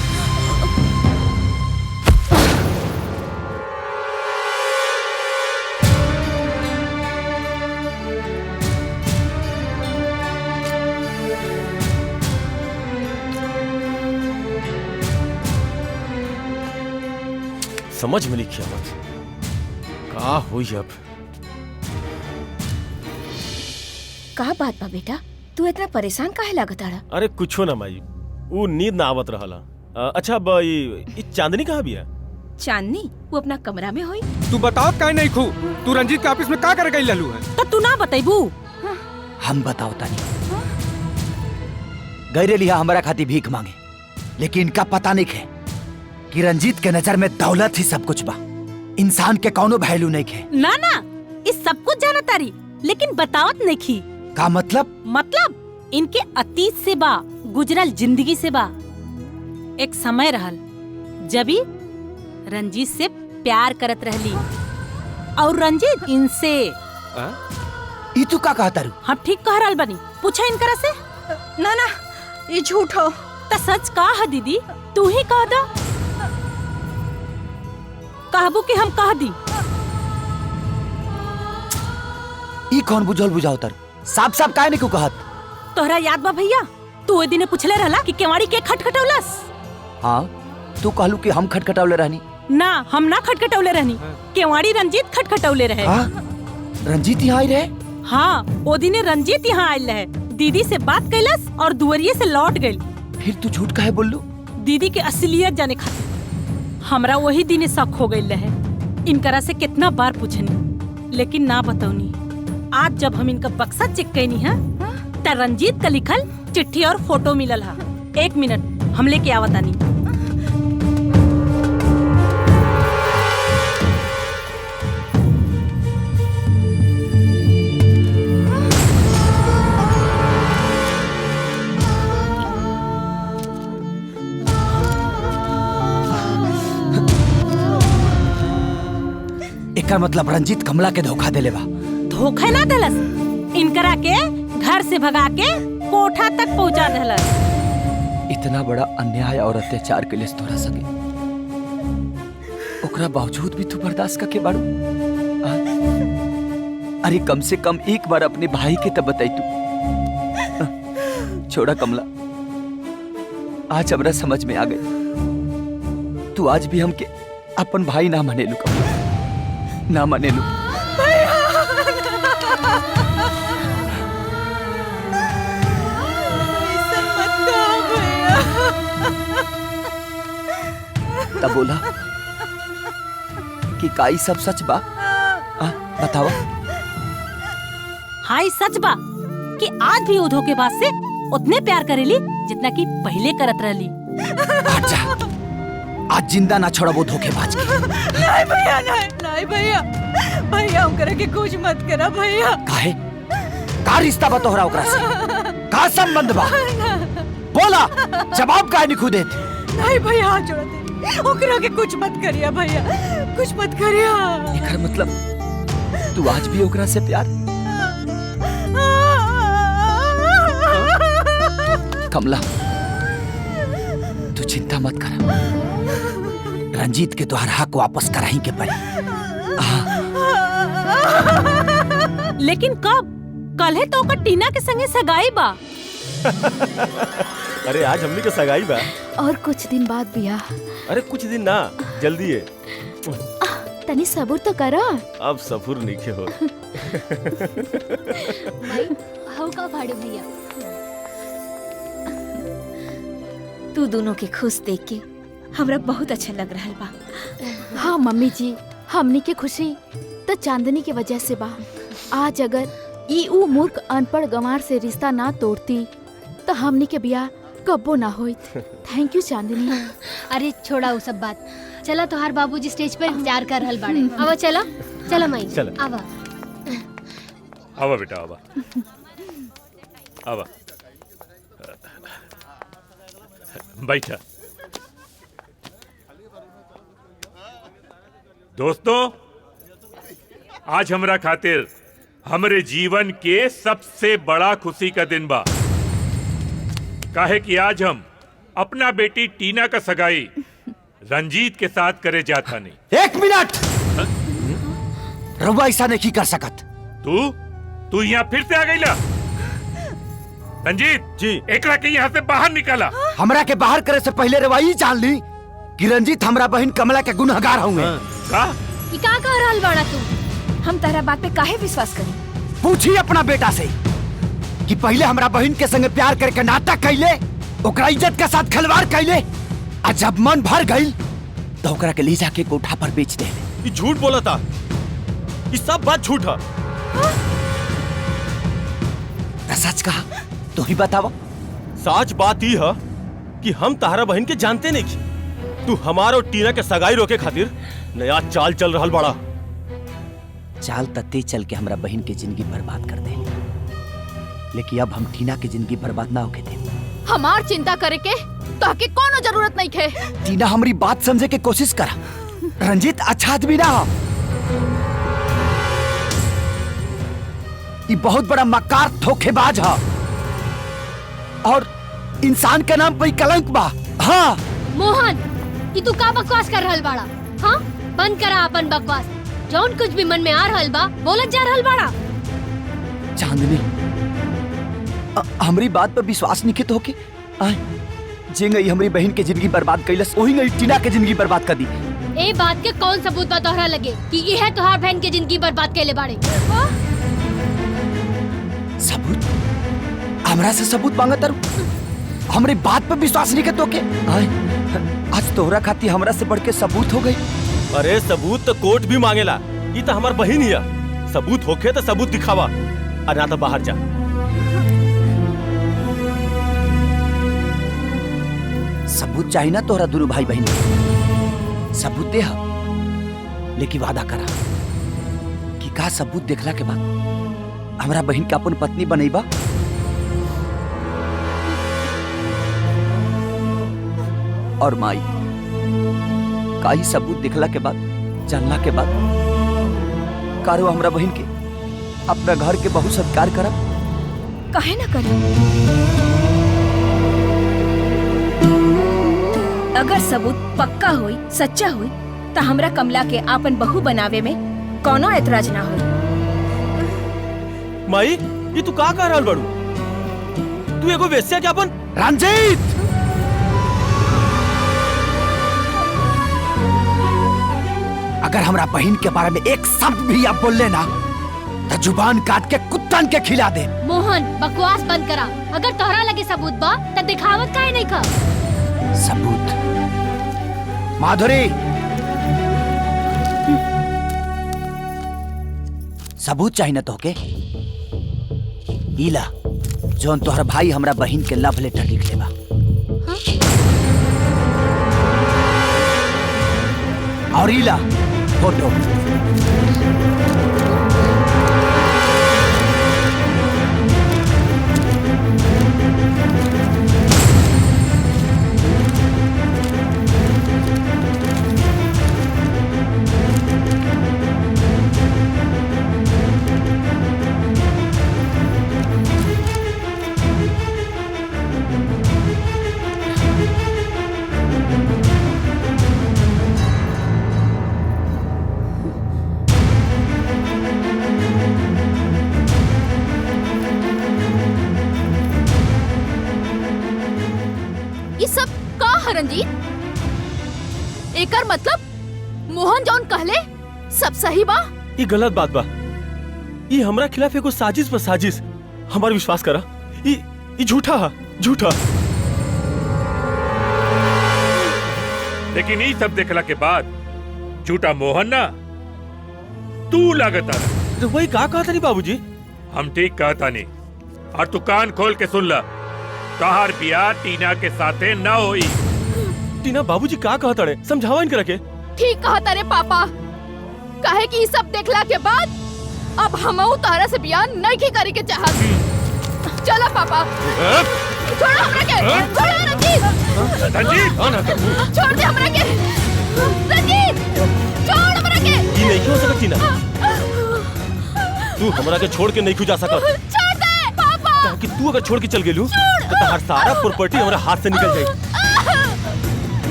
समझ में लिखिया मत का हुई अब। का बात बा बेटा, तू इतना परेशान काहे लागत आड़ा? अरे कुछो ना माई, वो नींद ना आवत रहला। अच्छा अब ई चांदनी कहाँ बिया? चांदनी वो अपना कमरा में होई। तू बताओ काहे नहीं खू? तू रंजीत के ऑफिस में का कर गई ललू है? तो तू ना बताइबू। हम बताओ तानी। गैरे लिया हमारा खाती भीख मांगे, लेकिन इनका पता नहीं है कि रंजीत के नजर में दौलत ही सब कुछ बा। इंसान के कौनो वैल्यू नहीं है। ना ना इस सब कुछ जाना तारी, लेकिन बतावत नहीं की। का मतलब? मतलब इनके अतीत से बा, गुजरल जिंदगी से बा। एक समय रहल जब ही रंजीत से प्यार करत रहली और रंजीत इनसे। ई तू का कहता रू? हम ठीक कह रहल बनी। पूछा इनकरा से। ना ना ये झूठ हो। तो सच का है दीदी, तू ही कह दा। कहबू कि हम कह दी। ई कौन बुझल बुझाओ तर? साफ साफ काहे नहीं क्यों कहत? तोहरा याद बा भैया, तू ओए दिने पूछले रहला कि केवाड़ी के खटखटौलस। हाँ तू कहलू कि हम खटखटावले रहनी। ना हम ना खटखटौले रहनी, केवाड़ी रंजीत खटखटौले रहे। रंजीत यहाँ आई रहे? हाँ ओ दिने रंजीत यहाँ आयल रहे, दीदी से बात कैलस और दुवरिये से लौट गई। फिर तू झूठ काहे बोललू? दीदी के असलियत जाने खातिर हमरा वही दिने शक हो गई रहे। इनकरा से कितना बार पूछनी लेकिन ना बतौनी। आज जब हम इनका बक्सा चेक कैनी है त रंजीत का लिखल चिट्ठी और फोटो मिलल है। 1 मिनट हम लेके आवतानी। एकर मतलब रंजीत कमला के धोखा देले बा। धोखा ना देलस, इनकरा के घर से भगा के कोठा तक पहुंचा देलस। इतना बड़ा अन्याय और अत्याचार के लिए तोरा सके, ओकरा बावजूद भी तू बर्दाश्त करके बाड़ू। अरे कम से कम एक बार अपने भाई के तब बताई तू। छोड़ा कमला, आज हमरा समझ में आ गई तू आज भी हमके अपन भाई ना माने लू। कमला ना माने लू। तब बोला कि काई सब सच बा? बताओ। हाय सच बा कि आज भी वो धोखेबाज से उतने प्यार करेली जितना कि पहले करत रहली। आज जिंदा ना छोड़ा वो धोखेबाज के। नहीं भैया, नहीं नहीं भैया, भैया ओकरा के कुछ मत करा भैया। काहे? का रिश्ता बा तोहरा ओकरा से? का संबंध बा? बोला, जवाब काहे नहीं खुदे? नहीं भैया, हाथ जोड़ दे, ओकरा के कुछ मत करिया भैया, कुछ मत करिया। एकर मतलब तू आज भी ओकरा से प्यार? कमला, तू चिंता मत कर, रंजीत के तोहर हक वापस कराही के पड़ी। लेकिन कब? कल है तो ओकर टीना के संगे सगाई बा। अरे आज हमनी के सगाई बा। और कुछ दिन बाद बियाह। अरे कुछ दिन ना, जल्दी है। तनी सबूर तो करा। अब सफुर नीचे हो। हाउ का भाड़े भैया। तू दोनों के खुश देख के हमरा बहुत अच्छा लग रहा बा। हाँ मम्मी जी, हमनी के खुशी तो चांदनी के वजह से बा। आज अगर ई ऊ मूर्ख अनपढ़ गंवार से रिश्ता ना तोड़ती तो हमनी के बियाह कब्बो ना होइत। थैंक यू चांदनी। अरे छोड़ा वो सब बात, चला तोहार बाबूजी स्टेज पे इंतजार कर रहल बाड़े। आवा चला, चला माई, चला। आवा। आवा बेटा, आवा आवा, बैठा। दोस्तों, आज हमरा खातिर हमरे जीवन के सबसे बड़ा खुशी का दिन बा। काहे कि आज हम अपना बेटी टीना का सगाई रंजीत के साथ करे जाता नहीं। 1 मिनट, रउआ ऐसा नहीं कर सकत। तू यहाँ फिर से आ गई ला? रंजीत जी, एकरा के यहाँ से बाहर निकाला। हमरा के बाहर करे से पहले रउआ ई जान ली कि रंजीत हमरा बहन कमला के गुनहगार होंगे। का? ई का कह रहल बाड़ा तू? हम तारा बात पे काहे विश्वास करी? पूछी अपना बेटा से कि पहले हमरा बहन के संगे प्यार करके नाटक कैले, ओकरा इज्जत के साथ खिलवाड़ कैले, और जब मन भर गई तो ओकरा के ले जाके कोठा पर बेच दे। ये झूठ बोला था, ये सब बात झूठ है। सच कहा तो ही बतावा। सच बात ही है कि हम तारा बहन के जानते नहीं की। तू हमारा और टीना के सगाई रोके खातिर नया चाल चल रहा बड़ा। चाल तत्ते चल के हमरा बहन के जिंदगी बर्बाद कर दे, लेकिन अब हम टीना की जिंदगी बर्बाद ना होके दे। हमार चिंता करे के ताकि कोनो जरूरत नहीं खे। टीना हमारी बात समझे के कोशिश करा। रंजीत अच्छा आदमी ना, ये बहुत बड़ा मक्कार धोखेबाज है और इंसान के नाम पे कलंक बा। हाँ मोहन, ये तू का बकवास कर रहल बाड़ा? हाँ, बंद करा अपन बकवास। जौन कुछ भी मन में आ रहल बा बोलत जा रहल बाड़ा। चांदनी, हमारी बात पर विश्वास नहीं तो के जेंगे हमारी बहन के जिंदगी बर्बाद कैलस, वही नहीं टीना के जिंदगी बर्बाद कर दी। ए बात के कौन सबूत बा तोहरा लगे कि ये है तोहार बहन के जिंदगी बर्बाद कैले बाड़े? सबूत? हमरा से सबूत मांगत तारू? हमरे बात पर विश्वास नहीं करतो के? आज तोहरा खाती हमरा से बढ़ के सबूत हो गई। अरे सबूत तो कोर्ट भी मांगेला, ये तो हमार बहन ही है। सबूत होके तो सबूत दिखावा, और ना तो बाहर जा। सबूत चाहिए ना तोहरा दोनों भाई बहन के? सबूत दे, लेकिन वादा करा कि का सबूत देखला के बाद हमरा बहन के अपन पत्नी बनेबा। और माई का ही सबूत दिखला के बाद, जानला के बाद कारो हमरा बहन के अपना घर के बहुत सत्कार करब। काहे ना करी? अगर सबूत पक्का हुई, सच्चा हुई, तो हमरा कमला के आपन बहू बनावे में कोनो एतराज ना हुई। माई, ये तू का कह रहल बड़ू? तू एगो वेश्या के अपन? रंजीत, अगर हमरा बहन के बारे में एक शब्द भी आप बोल लेना तो जुबान काट के कुत्तन के खिला दे। मोहन, बकवास बंद करा। अगर तोहरा लगे सबूत बा त दिखावत काहे नहीं का? सबूत? माधुरी, सबूत चाहिए ना तोहके? इला जोन तोहर भाई हमरा बहन के लव लेटर लिख लेबा। और इला फोटो। ये सब का है रंजीत? एकर मतलब मोहन जौन कहले सब सही बा? ये गलत बात बा। ये हमरा खिलाफ एगो साजिश पर साजिश। हमार विश्वास करा, ये झूठा है, झूठा। लेकिन ये सब देखला के बाद झूठा मोहन ना तू लागत आ। तो वही का कहता नहीं बाबूजी? हम ठीक कहता नहीं। और तू कान खोल के सुन ला, तोहार बियाह टीना के साथे न होई। टीना बाबूजी का कहता रे? समझावा इनके रखे। ठीक कहता रे पापा। काहे कि ई सब देखला के बाद अब हमहू तारा से बियाह नहीं की करे के चाहत। चलो पापा। छोड़ो हमरा के। छोड़ो रंजीत। रंजीत छोड़ दे हमरा के। रंजीत छोड़ हमरा के। ये नहीं हो सकत टीना। तू हमरा के छोड़ के नहीं जा सकत। छोड़ दे पापा। कि तू अगर छोड़ के चल गेलू तो तहार सारा प्रॉपर्टी हमारे हाथ से निकल जाएगी।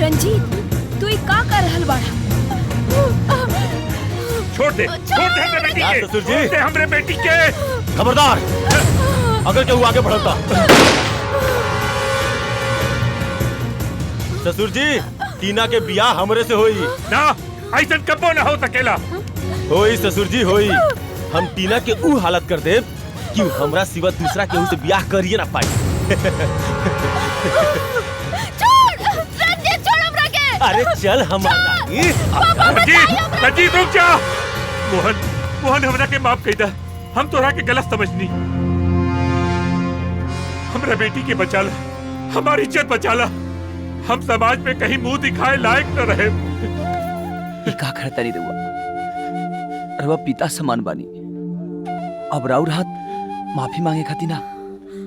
रंजीत तू का कर रहल बाड़ा? छोड़ दे हमरे बेटी के। ससुर जी, छोड़ दे हमरे बेटी के। खबरदार अगर केहू आगे बढ़ता। ससुर जी, टीना के बियाह हमरे से होई ना। ऐसा कबो ना हो सकेला। होई ससुर जी होई। हम टीना के ऊ हालत कर दे कि हमरा सिवा दूसरा केहू से बियाह करिए ना पाई। रंजीत छोड़ हमरा के। अरे चल हमारा। रंजीत रुक जा। मोहन हमरा के माफ कइदा। हम तोरा के गलत समझनी। हमरा बेटी के बचाला, हमारी इज्जत बचाला। हम समाज में कहीं मुंह दिखाए लायक न रहे। का करता नहीं रहुआ? रहुआ पिता समान बानी। अब राउर हाथ माफी मांगे खाती ना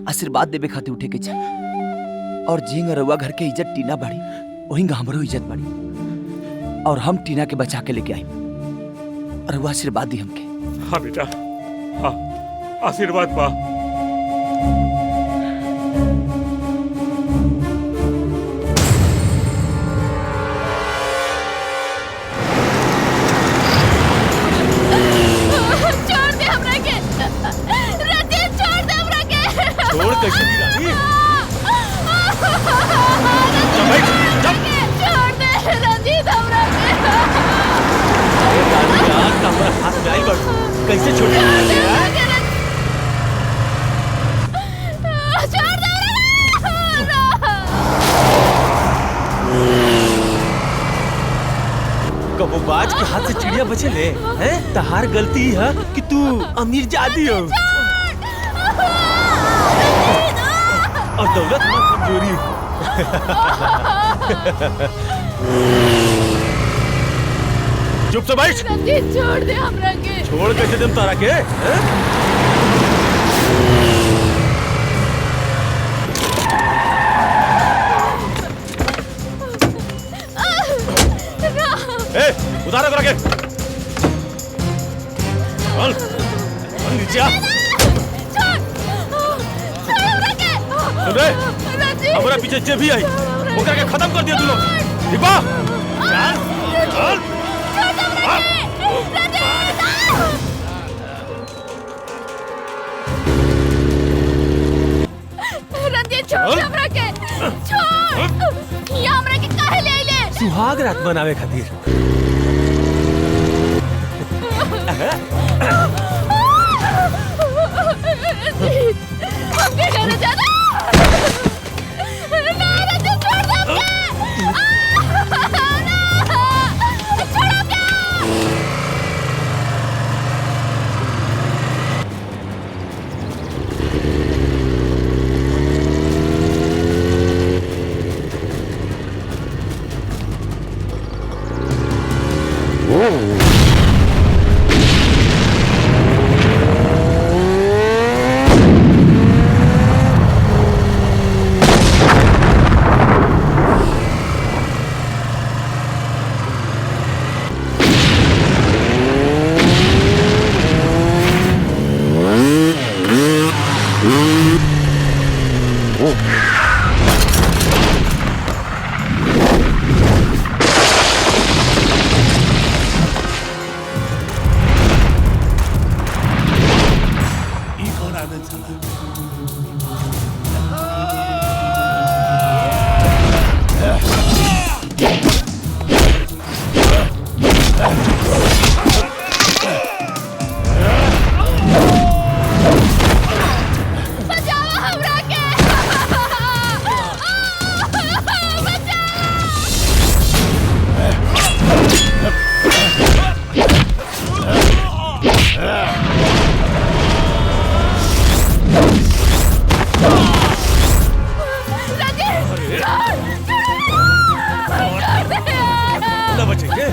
आशीर्वाद देवे खातिर उठे के चाहिए। और जिंग रहुआ घर के इज्जत टीना बढ़ी वही हमरो इज्जत बढ़ी। और हम टीना के बचा के लेके आई। रहुआ आशीर्वाद दी हमके। हाँ बेटा, हाँ आशीर्वाद पा। छोड़ दे हमरा के। रंजीत छोड़ दे हमरा के। छोड़ कैसे दी रानी? छोड़ दे रंजीत हमरा के। अरे रानी यार, हमारा हाथ में आई बड़। कैसे छोड़ दे? कबूबाज के हाथ से चिड़िया बचे ले हैं? तहार गलती है कि तू अमीर जादी हो और दौलत में कमजोरी। चुप से बैठ। रंजीत छोड़ दे हमरा के। छोड़ कैसे दम तारा के? ए, उतारो करा के। चल, चल नीचे आ। सुन रे, हमारा पीछे जे भी आई, ओकरा के खत्म कर दिया तू लोग। दीपा, चल, चल। रंजीत छोड़ हमरा के। छोड़। ये हमरा के काहे ले आइले? सुहाग रात बनावे खातिर। हमके घर जाना। ना रंजीत छोड़ दे हमके। छोड़ हमके। और आनंद चला। न बचेंगे।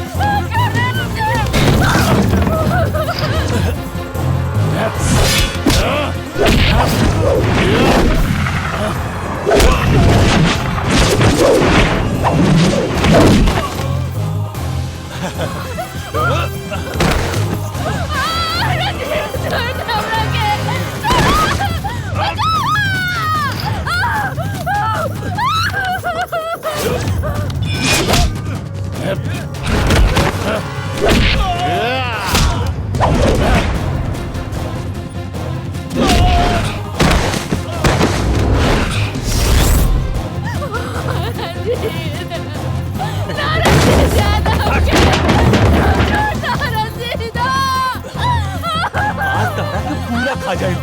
पूरा खा जाए।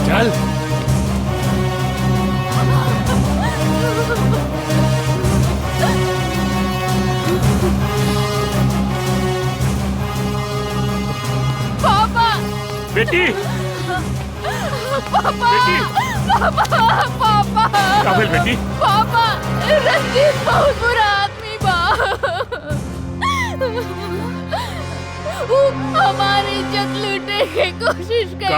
चल पापा बेटी पापा बेटी पापा काबिल बेटी पापा रंजीत बहुत बुरा आदमी बा वो हमारी इज्जत लूटने की कोशिश कर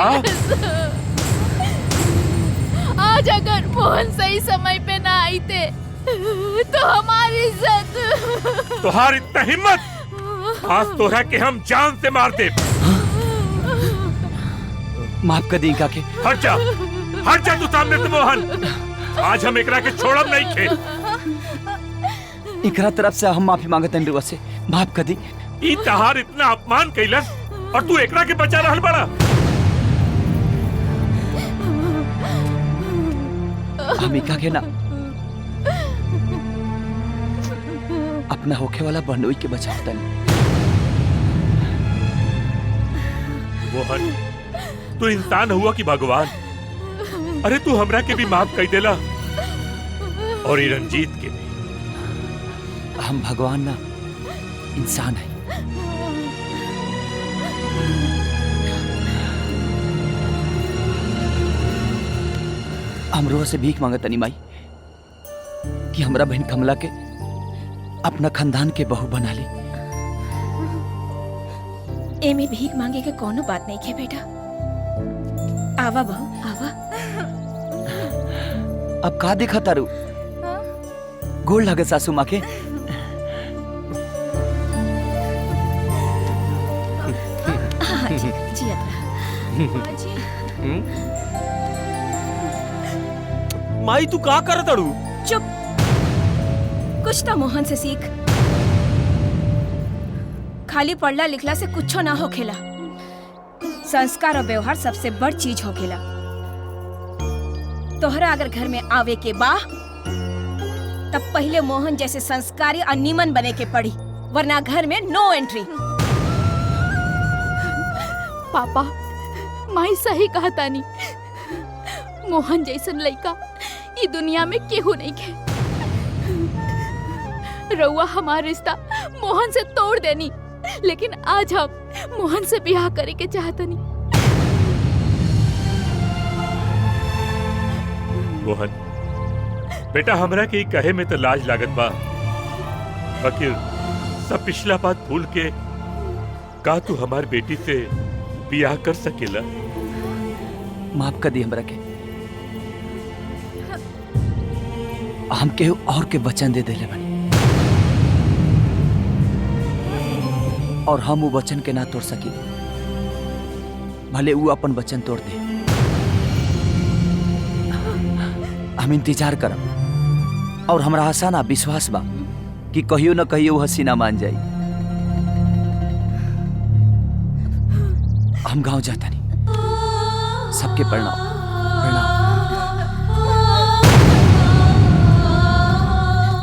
आज अगर मोहन सही समय पे ना आई थे तो हमारी इज्जत तुम्हारी इतना हिम्मत आज तोरा के हम जान से मार दे माफ कर दी काके हट जा हट जा तू सामने से मोहन। आज हम एकरा के छोड़ब नहीं खे। एकरा तरफ से हम माफी मांगत हैं रुआ से, माफ कर दी। ई तहार इतना अपमान कैलस और तू एकरा के बचा रहल बड़ा। हम इका के ना अपना होखे वाला बहनोई के बचावतन। मोहन तू इंसान हुआ कि भगवान? अरे तू हमरा के भी माफ कर देला और ये रंजीत के भी। हम भगवान ना इंसान है। हम रोह से भीख मांगत तनी माई कि हमरा बहन कमला के अपना खानदान के बहू बना ली। एमे भीख मांगे के कोनो बात नहीं है बेटा। आवा बहू आवा। अब का देखा तारू? गोल लगे सासू माँ के। हाँ जी जी माई तू का कर तड़ू? चुप। कुछ तो मोहन से सीख। खाली पढ़ला लिखला से कुछ ना हो खेला। संस्कार और व्यवहार सबसे बड़ चीज हो खेला। तोहरा अगर घर में आवे के बा तब पहले मोहन जैसे संस्कारी और निमन बने के पड़ी, वरना घर में नो एंट्री। पापा माई सही कहा तानी। मोहन जैसन लड़का ये दुनिया में केहू नहीं के। रउआ हमारा रिश्ता मोहन से तोड़ देनी, लेकिन आज हम मोहन से ब्याह करे के चाहतनी। मोहन बेटा हमरा के कहे में तो लाज लागत बा, बाकी सब पिछला बात भूल के का तू हमार बेटी से ब्याह कर सकेला? माफ कर दी हमरा के। हम केहू और के वचन दे देले बनी और हम वो वचन के ना तोड़ सकी, भले वो अपन वचन तोड़ दे। हम इंतजार करब और हमरा आशा ना विश्वास बा कि कहियो न कहियो हसीना मान जाई। हम गांव जाता नहीं। सबके प्रणाम।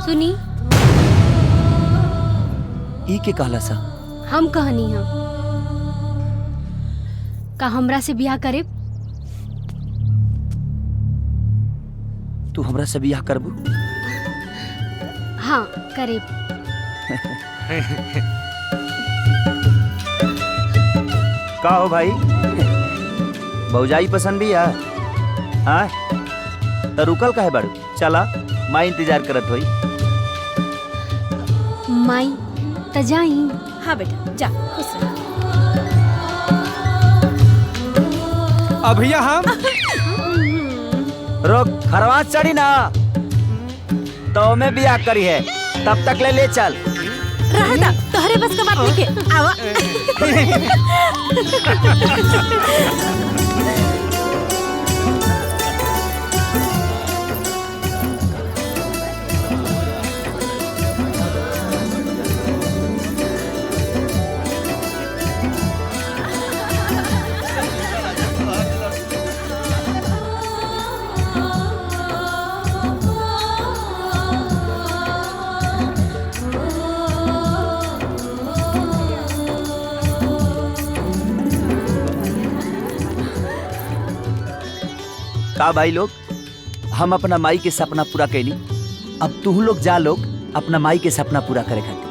सुनी ई के कहला सा? हम कहनी हम का हमरा से ब्याह करे? तू हमरा से ब्याह करबू? हाँ करे। का हो भाई, भौजाई पसंद भी है? हाँ तो रुकल काहे बाड़ू? चला माई इंतजार करत होई। माई त जाई। हाँ बेटा जा, खुश रह। अब भैया हम रोक, खरवास चढ़ी ना तो मैं ब्याह करी है, तब तक ले चल। रहता तोहरे बस का बात नहीं के। आवा। का भाई लोग, हम अपना माई के सपना पूरा कैली। अब तू लोग जा लोग अपना माई के सपना पूरा करे खातिर।